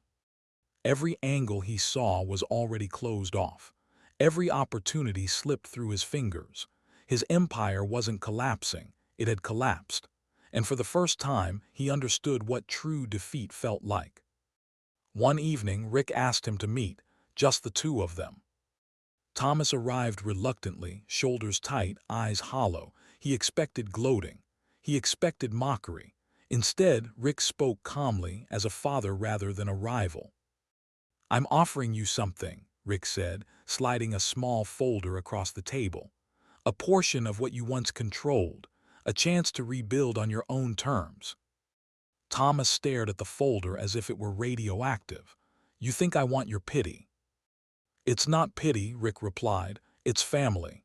[SPEAKER 1] Every angle he saw was already closed off. Every opportunity slipped through his fingers. His empire wasn't collapsing, it had collapsed. And for the first time, he understood what true defeat felt like. One evening, Rick asked him to meet, just the two of them. Thomas arrived reluctantly, shoulders tight, eyes hollow. He expected gloating. He expected mockery. Instead, Rick spoke calmly, as a father rather than a rival. "I'm offering you something," Rick said, sliding a small folder across the table. "A portion of what you once controlled, a chance to rebuild on your own terms." Thomas stared at the folder as if it were radioactive. "You think I want your pity?" "It's not pity," Rick replied. "It's family."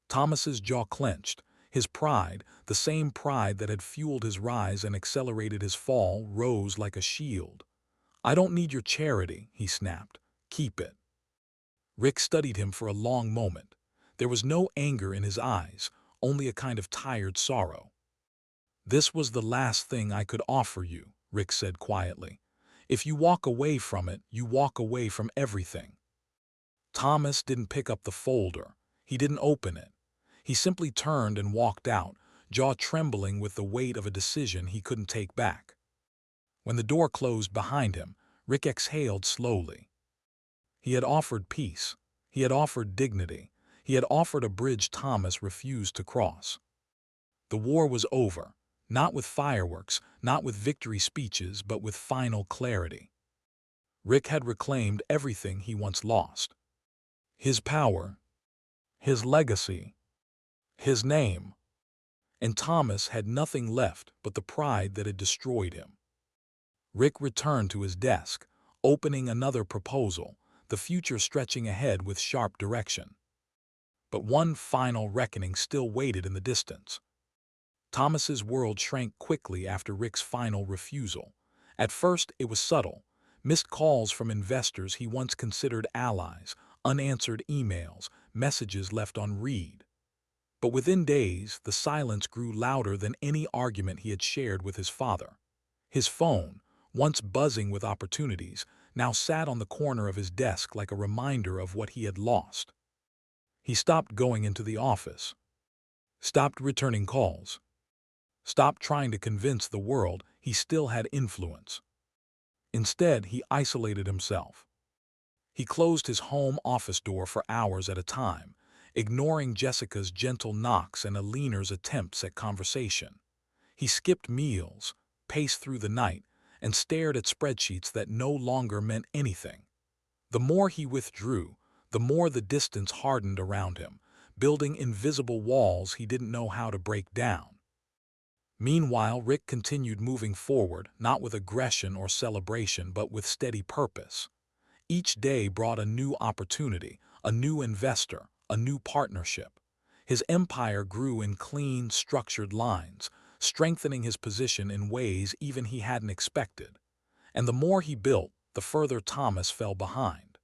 [SPEAKER 1] Thomas's jaw clenched. His pride, the same pride that had fueled his rise and accelerated his fall, rose like a shield. "I don't need your charity," he snapped. "Keep it." Rick studied him for a long moment. There was no anger in his eyes, only a kind of tired sorrow. "This was the last thing I could offer you," Rick said quietly. "If you walk away from it, you walk away from everything." Thomas didn't pick up the folder. He didn't open it. He simply turned and walked out, jaw trembling with the weight of a decision he couldn't take back. When the door closed behind him, Rick exhaled slowly. He had offered peace. He had offered dignity. He had offered a bridge Thomas refused to cross. The war was over, not with fireworks, not with victory speeches, but with final clarity. Rick had reclaimed everything he once lost. His power, his legacy, his name. And Thomas had nothing left but the pride that had destroyed him. Rick returned to his desk, opening another proposal, the future stretching ahead with sharp direction. But one final reckoning still waited in the distance. Thomas's world shrank quickly after Rick's final refusal. At first, it was subtle. Missed calls from investors he once considered allies, unanswered emails, messages left unread. But within days, the silence grew louder than any argument he had shared with his father. His phone, once buzzing with opportunities, now sat on the corner of his desk like a reminder of what he had lost. He stopped going into the office, stopped returning calls, stopped trying to convince the world he still had influence. Instead, he isolated himself. He closed his home office door for hours at a time, ignoring Jessica's gentle knocks and Alina's attempts at conversation. He skipped meals, paced through the night, and stared at spreadsheets that no longer meant anything. The more he withdrew, the more the distance hardened around him, building invisible walls he didn't know how to break down. Meanwhile, Rick continued moving forward, not with aggression or celebration, but with steady purpose. Each day brought a new opportunity, a new investor, a new partnership. His empire grew in clean, structured lines, strengthening his position in ways even he hadn't expected. And the more he built, the further Thomas fell behind.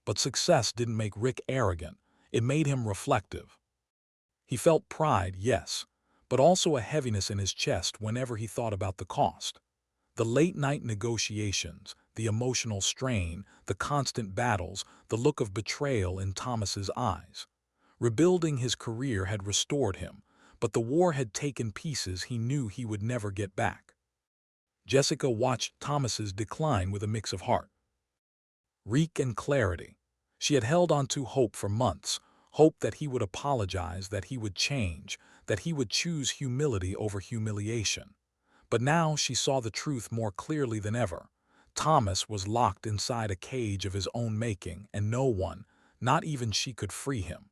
[SPEAKER 1] But success didn't make Rick arrogant. It made him reflective. He felt pride, yes, but also a heaviness in his chest whenever he thought about the cost. The late-night negotiations, the emotional strain, the constant battles, the look of betrayal in Thomas's eyes. Rebuilding his career had restored him, but the war had taken pieces he knew he would never get back. Jessica watched Thomas's decline with a mix of heart, reek and clarity. She had held on to hope for months, hope that he would apologize, that he would change, that he would choose humility over humiliation. But now she saw the truth more clearly than ever. Thomas was locked inside a cage of his own making, and no one, not even she, could free him.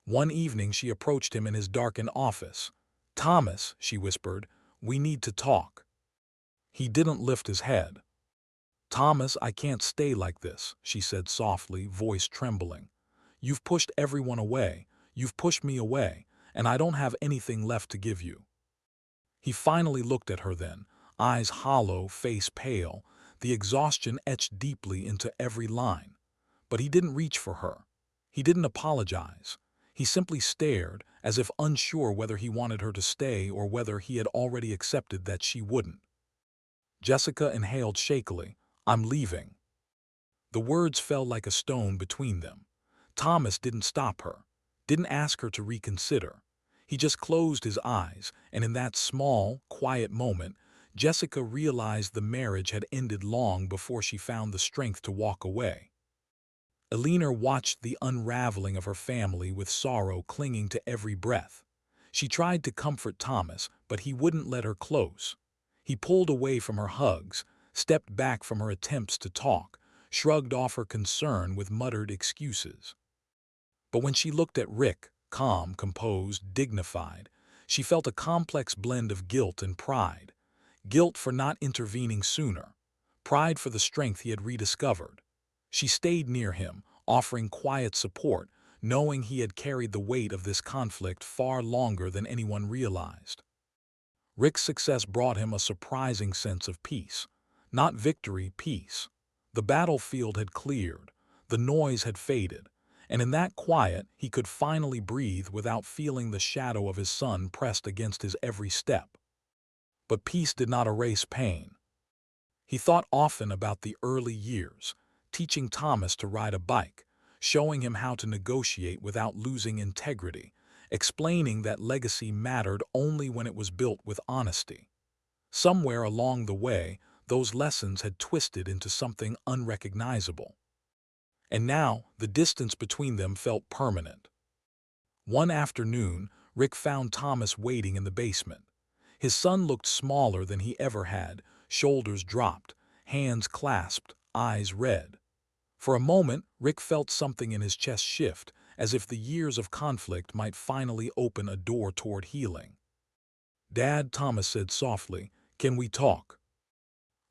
[SPEAKER 1] One evening she approached him in his darkened office. "Thomas," she whispered, "we need to talk." He didn't lift his head. "Thomas, I can't stay like this," she said softly, voice trembling. "You've pushed everyone away, you've pushed me away, and I don't have anything left to give you." He finally looked at her then, eyes hollow, face pale, the exhaustion etched deeply into every line. But he didn't reach for her. He didn't apologize. He simply stared, as if unsure whether he wanted her to stay or whether he had already accepted that she wouldn't. Jessica inhaled shakily. "I'm leaving." The words fell like a stone between them. Thomas didn't stop her, didn't ask her to reconsider. He just closed his eyes, and in that small, quiet moment, Jessica realized the marriage had ended long before she found the strength to walk away. Alina watched the unraveling of her family with sorrow clinging to every breath. She tried to comfort Thomas, but he wouldn't let her close. He pulled away from her hugs, stepped back from her attempts to talk, shrugged off her concern with muttered excuses. But when she looked at Rick, calm, composed, dignified, she felt a complex blend of guilt and pride. guilt for not intervening sooner, pride for the strength he had rediscovered. She stayed near him, offering quiet support, knowing he had carried the weight of this conflict far longer than anyone realized. Rick's success brought him a surprising sense of peace. Not victory, peace. The battlefield had cleared, the noise had faded, and in that quiet he could finally breathe without feeling the shadow of his son pressed against his every step. But peace did not erase pain. He thought often about the early years, teaching Thomas to ride a bike, showing him how to negotiate without losing integrity, explaining that legacy mattered only when it was built with honesty. Somewhere along the way, those lessons had twisted into something unrecognizable. And now, the distance between them felt permanent. One afternoon, Rick found Thomas waiting in the basement. His son looked smaller than he ever had, shoulders dropped, hands clasped, eyes red. For a moment, Rick felt something in his chest shift, as if the years of conflict might finally open a door toward healing. "Dad," Thomas said softly, "can we talk?"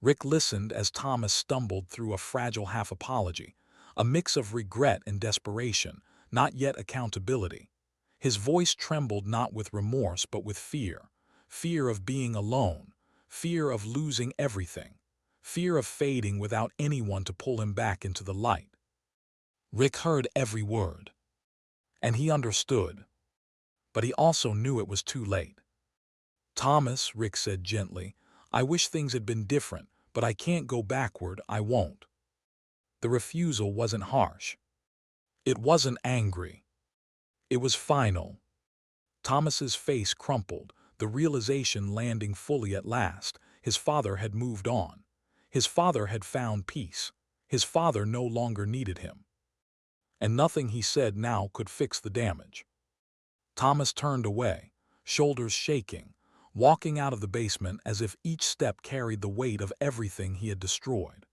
[SPEAKER 1] Rick listened as Thomas stumbled through a fragile half-apology, a mix of regret and desperation, not yet accountability. His voice trembled not with remorse but with fear. Fear of being alone, fear of losing everything, fear of fading without anyone to pull him back into the light. Rick heard every word, and he understood, but he also knew it was too late. "Thomas," Rick said gently, "I wish things had been different, but I can't go backward, I won't." The refusal wasn't harsh. It wasn't angry. It was final. Thomas's face crumpled, the realization landing fully at last. His father had moved on. His father had found peace. His father no longer needed him. And nothing he said now could fix the damage. Thomas turned away, shoulders shaking, walking out of the basement as if each step carried the weight of everything he had destroyed.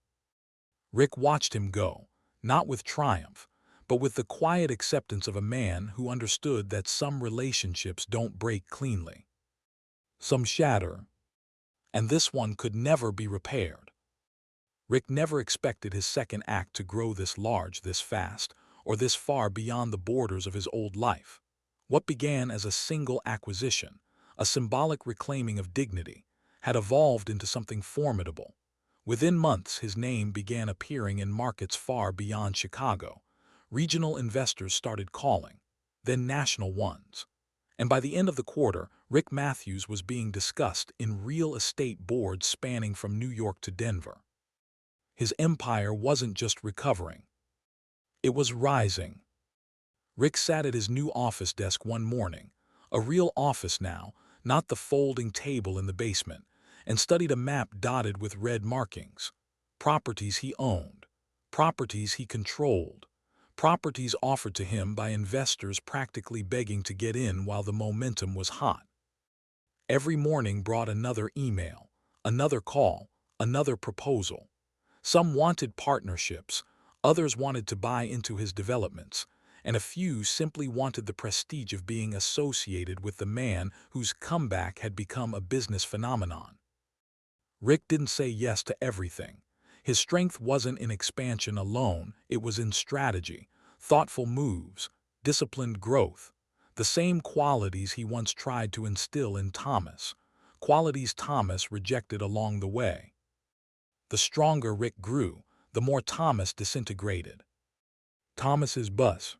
[SPEAKER 1] Rick watched him go, not with triumph, but with the quiet acceptance of a man who understood that some relationships don't break cleanly. Some shatter, and this one could never be repaired. Rick never expected his second act to grow this large, this fast, or this far beyond the borders of his old life. What began as a single acquisition, a symbolic reclaiming of dignity, had evolved into something formidable. Within months, his name began appearing in markets far beyond Chicago. Regional investors started calling, then national ones. And by the end of the quarter, Rick Matthews was being discussed in real estate boards spanning from New York to Denver. His empire wasn't just recovering. It was rising. Rick sat at his new office desk one morning, a real office now, not the folding table in the basement, and studied a map dotted with red markings. Properties he owned, properties he controlled, properties offered to him by investors practically begging to get in while the momentum was hot. Every morning brought another email, another call, another proposal. Some wanted partnerships, others wanted to buy into his developments, and a few simply wanted the prestige of being associated with the man whose comeback had become a business phenomenon. Rick didn't say yes to everything. His strength wasn't in expansion alone, it was in strategy, thoughtful moves, disciplined growth, the same qualities he once tried to instill in Thomas, qualities Thomas rejected along the way. The stronger Rick grew, the more Thomas disintegrated. Thomas's bus.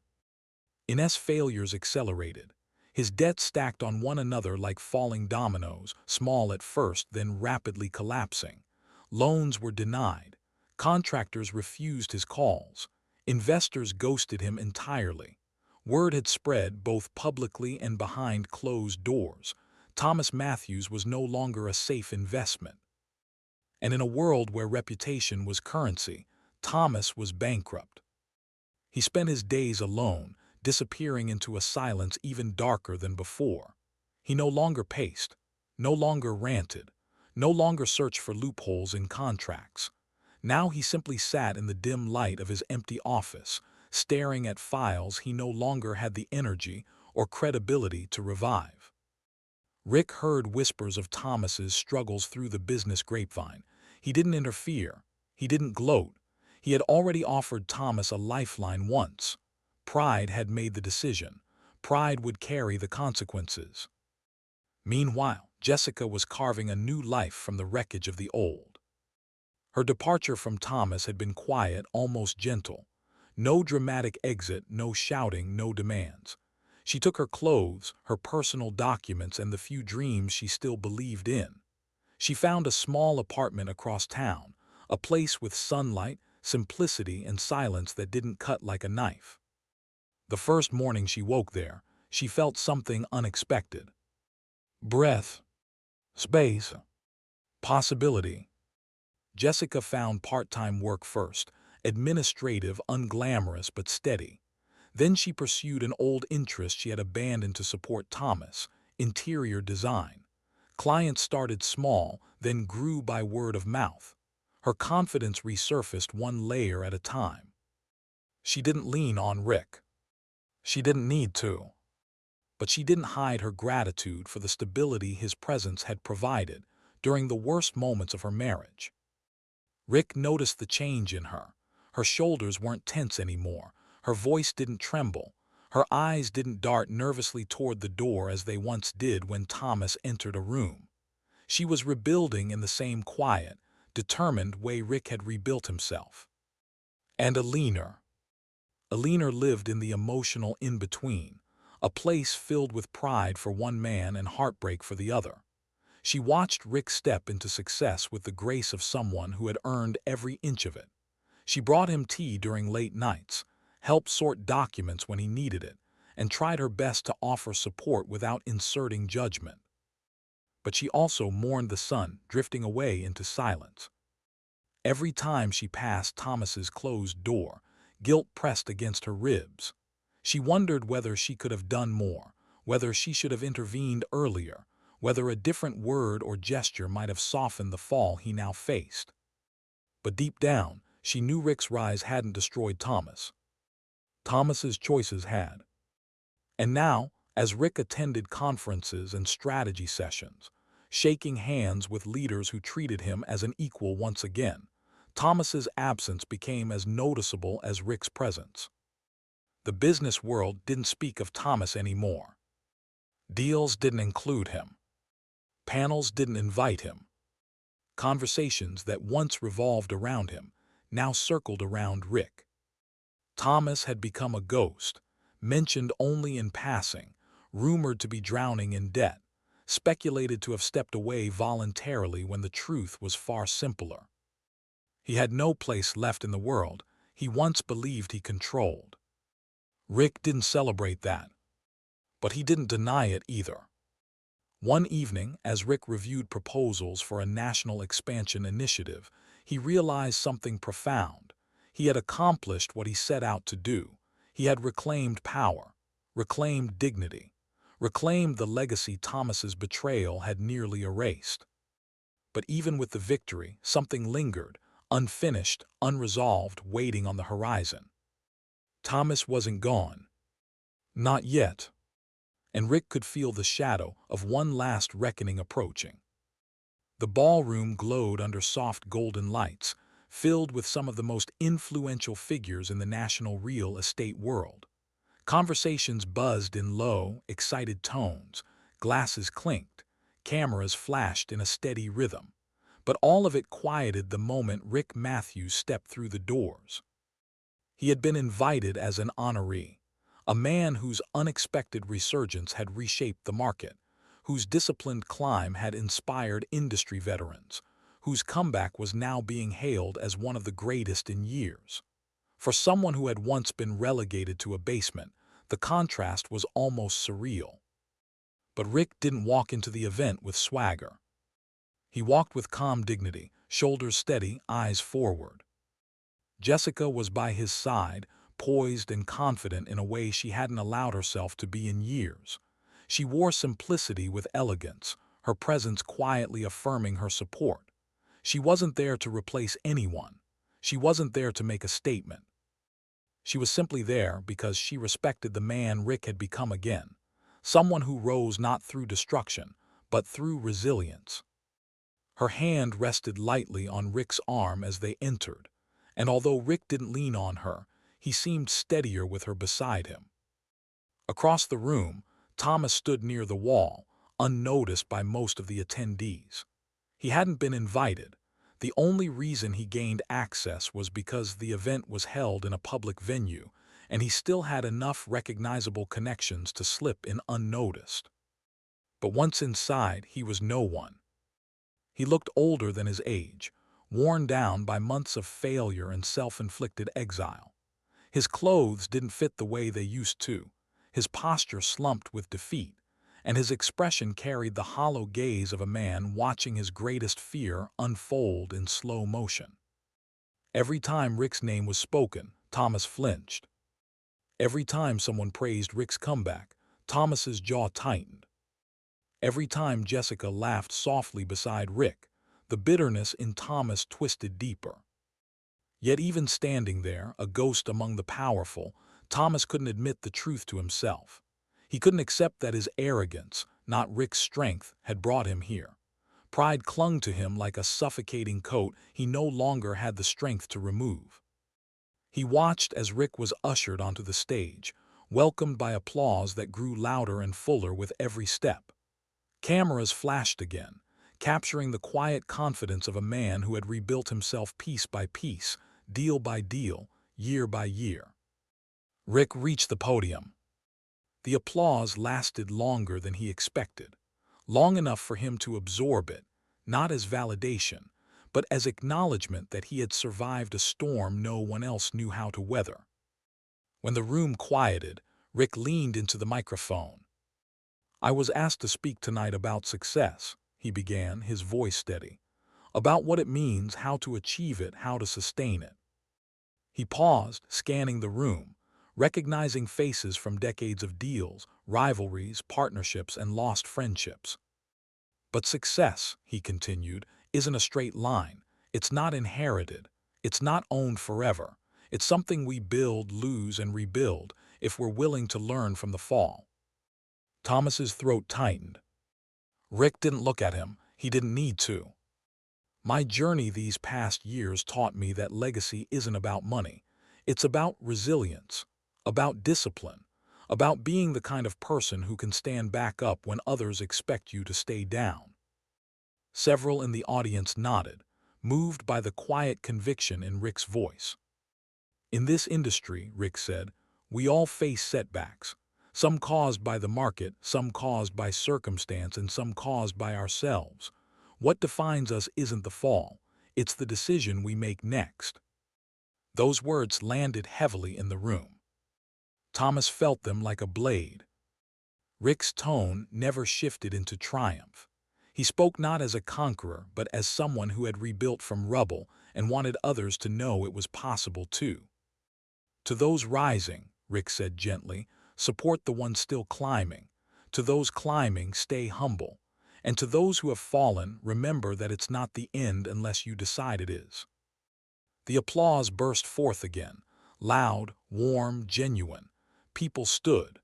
[SPEAKER 1] Ines' failures accelerated. His debts stacked on one another like falling dominoes, small at first, then rapidly collapsing. Loans were denied. Contractors refused his calls. Investors ghosted him entirely. Word had spread both publicly and behind closed doors. Thomas Matthews was no longer a safe investment. And in a world where reputation was currency, Thomas was bankrupt. He spent his days alone, disappearing into a silence even darker than before. He no longer paced, no longer ranted, no longer searched for loopholes in contracts. Now he simply sat in the dim light of his empty office, staring at files he no longer had the energy or credibility to revive. Rick heard whispers of Thomas's struggles through the business grapevine. He didn't interfere. He didn't gloat. He had already offered Thomas a lifeline once. Pride had made the decision. Pride would carry the consequences. Meanwhile, Jessica was carving a new life from the wreckage of the old. Her departure from Thomas had been quiet, almost gentle. No dramatic exit, no shouting, no demands. She took her clothes, her personal documents, and the few dreams she still believed in. She found a small apartment across town, a place with sunlight, simplicity, and silence that didn't cut like a knife. The first morning she woke there, she felt something unexpected. Breath, space, possibility. Jessica found part-time work first, administrative, unglamorous, but steady. Then she pursued an old interest she had abandoned to support Thomas, interior design. Clients started small, then grew by word of mouth. Her confidence resurfaced one layer at a time. She didn't lean on Rick. She didn't need to. But she didn't hide her gratitude for the stability his presence had provided during the worst moments of her marriage. Rick noticed the change in her. Her shoulders weren't tense anymore. Her voice didn't tremble. Her eyes didn't dart nervously toward the door as they once did when Thomas entered a room. She was rebuilding in the same quiet, determined way Rick had rebuilt himself. And a leaner lived in the emotional in-between, a place filled with pride for one man and heartbreak for the other. She watched Rick step into success with the grace of someone who had earned every inch of it. She brought him tea during late nights, helped sort documents when he needed it, and tried her best to offer support without inserting judgment. But she also mourned the sun drifting away into silence. Every time she passed Thomas's closed door, guilt pressed against her ribs. She wondered whether she could have done more, whether she should have intervened earlier, whether a different word or gesture might have softened the fall he now faced. But deep down, she knew Rick's rise hadn't destroyed Thomas. Thomas's choices had. And now, as Rick attended conferences and strategy sessions, shaking hands with leaders who treated him as an equal once again, Thomas's absence became as noticeable as Rick's presence. The business world didn't speak of Thomas anymore. Deals didn't include him. Panels didn't invite him. Conversations that once revolved around him now circled around Rick. Thomas had become a ghost, mentioned only in passing, rumored to be drowning in debt, speculated to have stepped away voluntarily when the truth was far simpler. He had no place left in the world he once believed he controlled. Rick didn't celebrate that, but he didn't deny it either. One evening, as Rick reviewed proposals for a national expansion initiative, he realized something profound. He had accomplished what he set out to do. He had reclaimed power, reclaimed dignity, reclaimed the legacy Thomas's betrayal had nearly erased. But even with the victory, something lingered, unfinished, unresolved, waiting on the horizon. Thomas wasn't gone. Not yet. And Rick could feel the shadow of one last reckoning approaching. The ballroom glowed under soft golden lights, filled with some of the most influential figures in the national real estate world. Conversations buzzed in low, excited tones, glasses clinked, cameras flashed in a steady rhythm. But all of it quieted the moment Rick Matthews stepped through the doors. He had been invited as an honoree, a man whose unexpected resurgence had reshaped the market, whose disciplined climb had inspired industry veterans, whose comeback was now being hailed as one of the greatest in years. For someone who had once been relegated to a basement, the contrast was almost surreal. But Rick didn't walk into the event with swagger. He walked with calm dignity, shoulders steady, eyes forward. Jessica was by his side, poised and confident in a way she hadn't allowed herself to be in years. She wore simplicity with elegance, her presence quietly affirming her support. She wasn't there to replace anyone. She wasn't there to make a statement. She was simply there because she respected the man Rick had become again, someone who rose not through destruction, but through resilience. Her hand rested lightly on Rick's arm as they entered, and although Rick didn't lean on her, he seemed steadier with her beside him. Across the room, Thomas stood near the wall, unnoticed by most of the attendees. He hadn't been invited. The only reason he gained access was because the event was held in a public venue, and he still had enough recognizable connections to slip in unnoticed. But once inside, he was no one. He looked older than his age, worn down by months of failure and self-inflicted exile. His clothes didn't fit the way they used to, his posture slumped with defeat, and his expression carried the hollow gaze of a man watching his greatest fear unfold in slow motion. Every time Rick's name was spoken, Thomas flinched. Every time someone praised Rick's comeback, Thomas's jaw tightened. Every time Jessica laughed softly beside Rick, the bitterness in Thomas twisted deeper. Yet even standing there, a ghost among the powerful, Thomas couldn't admit the truth to himself. He couldn't accept that his arrogance, not Rick's strength, had brought him here. Pride clung to him like a suffocating coat he no longer had the strength to remove. He watched as Rick was ushered onto the stage, welcomed by applause that grew louder and fuller with every step. Cameras flashed again, capturing the quiet confidence of a man who had rebuilt himself piece by piece, deal by deal, year by year. Rick reached the podium. The applause lasted longer than he expected, long enough for him to absorb it, not as validation, but as acknowledgement that he had survived a storm no one else knew how to weather. When the room quieted, Rick leaned into the microphone. "I was asked to speak tonight about success," he began, his voice steady. "About what it means, how to achieve it, how to sustain it." He paused, scanning the room, recognizing faces from decades of deals, rivalries, partnerships, and lost friendships. "But success," he continued, "isn't a straight line. It's not inherited. It's not owned forever. It's something we build, lose, and rebuild if we're willing to learn from the fall." Thomas's throat tightened. Rick didn't look at him. He didn't need to. "My journey these past years taught me that legacy isn't about money. It's about resilience, about discipline, about being the kind of person who can stand back up when others expect you to stay down." Several in the audience nodded, moved by the quiet conviction in Rick's voice. "In this industry," Rick said, "we all face setbacks. Some caused by the market, some caused by circumstance, and some caused by ourselves. What defines us isn't the fall, it's the decision we make next." Those words landed heavily in the room. Thomas felt them like a blade. Rick's tone never shifted into triumph. He spoke not as a conqueror, but as someone who had rebuilt from rubble and wanted others to know it was possible too. "To those rising," Rick said gently, "support the ones still climbing. To those climbing, stay humble. And to those who have fallen, remember that it's not the end unless you decide it is." The applause burst forth again, loud, warm, genuine. People stood.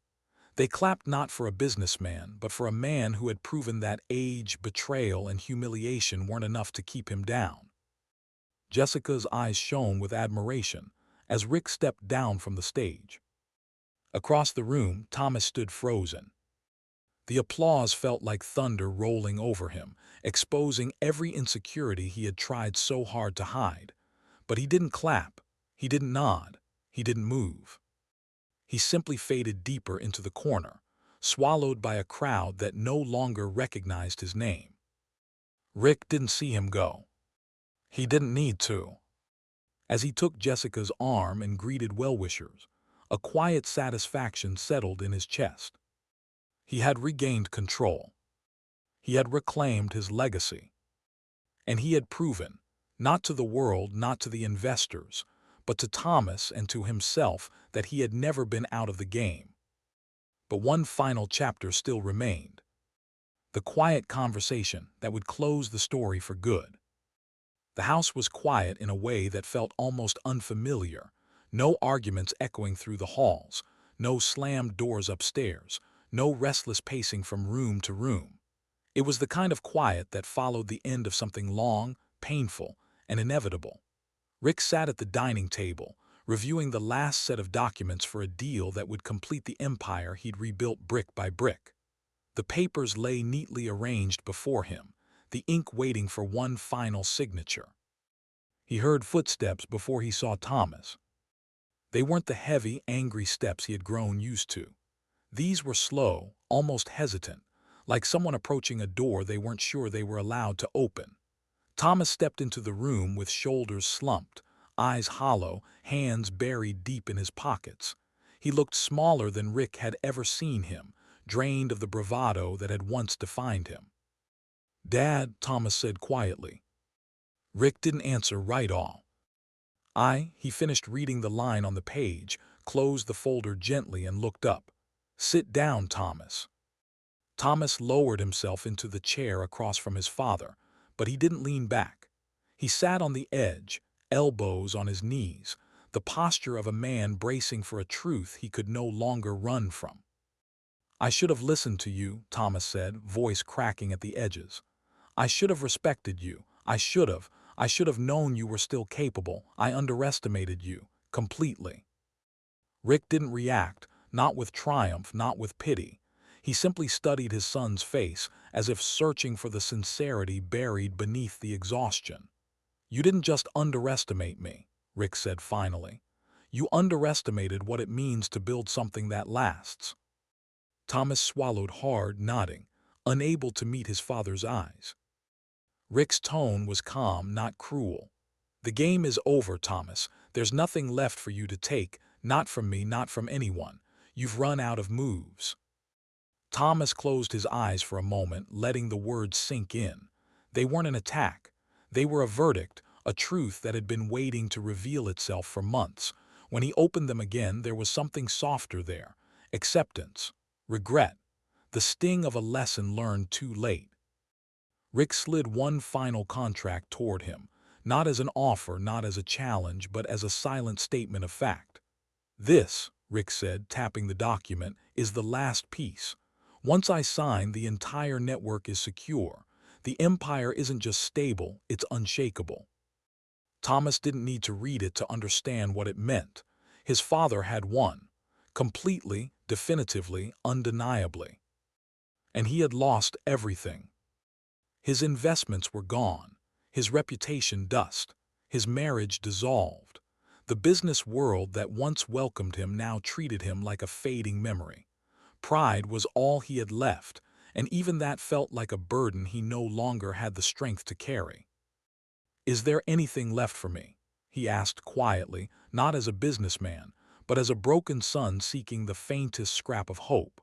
[SPEAKER 1] They clapped not for a businessman, but for a man who had proven that age, betrayal, and humiliation weren't enough to keep him down. Jessica's eyes shone with admiration as Rick stepped down from the stage. Across the room, Thomas stood frozen. The applause felt like thunder rolling over him, exposing every insecurity he had tried so hard to hide. But he didn't clap, he didn't nod, he didn't move. He simply faded deeper into the corner, swallowed by a crowd that no longer recognized his name. Rick didn't see him go. He didn't need to. As he took Jessica's arm and greeted well-wishers, a quiet satisfaction settled in his chest. He had regained control. He had reclaimed his legacy. And he had proven, not to the world, not to the investors, but to Thomas and to himself, that he had never been out of the game. But one final chapter still remained. The quiet conversation that would close the story for good. The house was quiet in a way that felt almost unfamiliar. No arguments echoing through the halls, no slammed doors upstairs, no restless pacing from room to room. It was the kind of quiet that followed the end of something long, painful, and inevitable. Rick sat at the dining table, reviewing the last set of documents for a deal that would complete the empire he'd rebuilt brick by brick. The papers lay neatly arranged before him, the ink waiting for one final signature. He heard footsteps before he saw Thomas. They weren't the heavy, angry steps he had grown used to. These were slow, almost hesitant, like someone approaching a door they weren't sure they were allowed to open. Thomas stepped into the room with shoulders slumped, eyes hollow, hands buried deep in his pockets. He looked smaller than Rick had ever seen him, drained of the bravado that had once defined him. "Dad," Thomas said quietly. Rick didn't answer right off. He finished reading the line on the page, closed the folder gently and looked up. "Sit down, Thomas." Thomas lowered himself into the chair across from his father, but he didn't lean back. He sat on the edge, elbows on his knees, the posture of a man bracing for a truth he could no longer run from. "I should have listened to you," Thomas said, voice cracking at the edges. "I should have respected you. I should have known you were still capable. I underestimated you, completely." Rick didn't react, not with triumph, not with pity. He simply studied his son's face, as if searching for the sincerity buried beneath the exhaustion. "You didn't just underestimate me," Rick said finally. "You underestimated what it means to build something that lasts." Thomas swallowed hard, nodding, unable to meet his father's eyes. Rick's tone was calm, not cruel. "The game is over, Thomas. There's nothing left for you to take, not from me, not from anyone. You've run out of moves." Thomas closed his eyes for a moment, letting the words sink in. They weren't an attack. They were a verdict, a truth that had been waiting to reveal itself for months. When he opened them again, there was something softer there. Acceptance. Regret. The sting of a lesson learned too late. Rick slid one final contract toward him, not as an offer, not as a challenge, but as a silent statement of fact. "This," Rick said, tapping the document, "is the last piece. Once I sign, the entire network is secure. The empire isn't just stable, it's unshakable." Thomas didn't need to read it to understand what it meant. His father had won. Completely, definitively, undeniably. And he had lost everything. His investments were gone, his reputation dust, his marriage dissolved. The business world that once welcomed him now treated him like a fading memory. Pride was all he had left, and even that felt like a burden he no longer had the strength to carry. "Is there anything left for me?" he asked quietly, not as a businessman, but as a broken son seeking the faintest scrap of hope.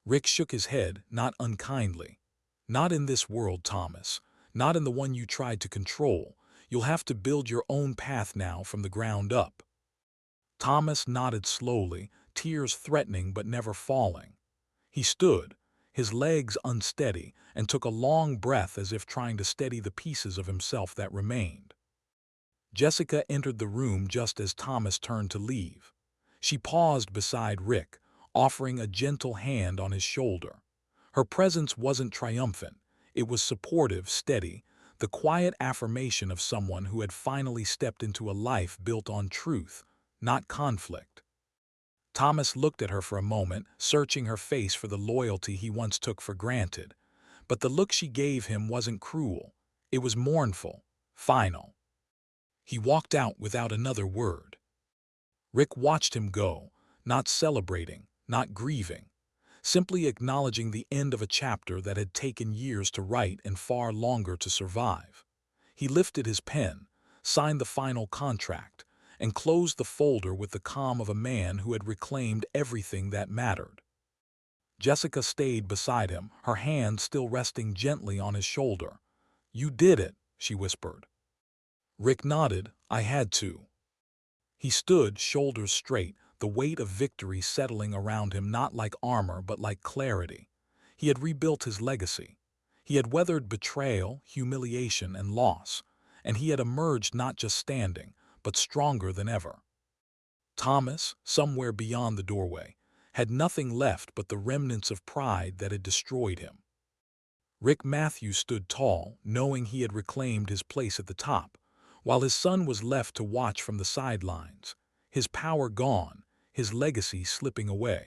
[SPEAKER 1] Rick shook his head, not unkindly. "Not in this world, Thomas. Not in the one you tried to control. You'll have to build your own path now from the ground up." Thomas nodded slowly, tears threatening but never falling. He stood, his legs unsteady, and took a long breath as if trying to steady the pieces of himself that remained. Jessica entered the room just as Thomas turned to leave. She paused beside Rick, offering a gentle hand on his shoulder. Her presence wasn't triumphant. It was supportive, steady, the quiet affirmation of someone who had finally stepped into a life built on truth, not conflict. Thomas looked at her for a moment, searching her face for the loyalty he once took for granted. But the look she gave him wasn't cruel. It was mournful, final. He walked out without another word. Rick watched him go, not celebrating, not grieving, simply acknowledging the end of a chapter that had taken years to write and far longer to survive. He lifted his pen, signed the final contract, and closed the folder with the calm of a man who had reclaimed everything that mattered. Jessica stayed beside him, her hand still resting gently on his shoulder. "You did it," she whispered. Rick nodded. "I had to." He stood, shoulders straight, the weight of victory settling around him not like armor but like clarity. He had rebuilt his legacy. He had weathered betrayal, humiliation, and loss, and he had emerged not just standing, but stronger than ever. Thomas, somewhere beyond the doorway, had nothing left but the remnants of pride that had destroyed him. Rick Matthews stood tall, knowing he had reclaimed his place at the top, while his son was left to watch from the sidelines, his power gone, his legacy slipping away.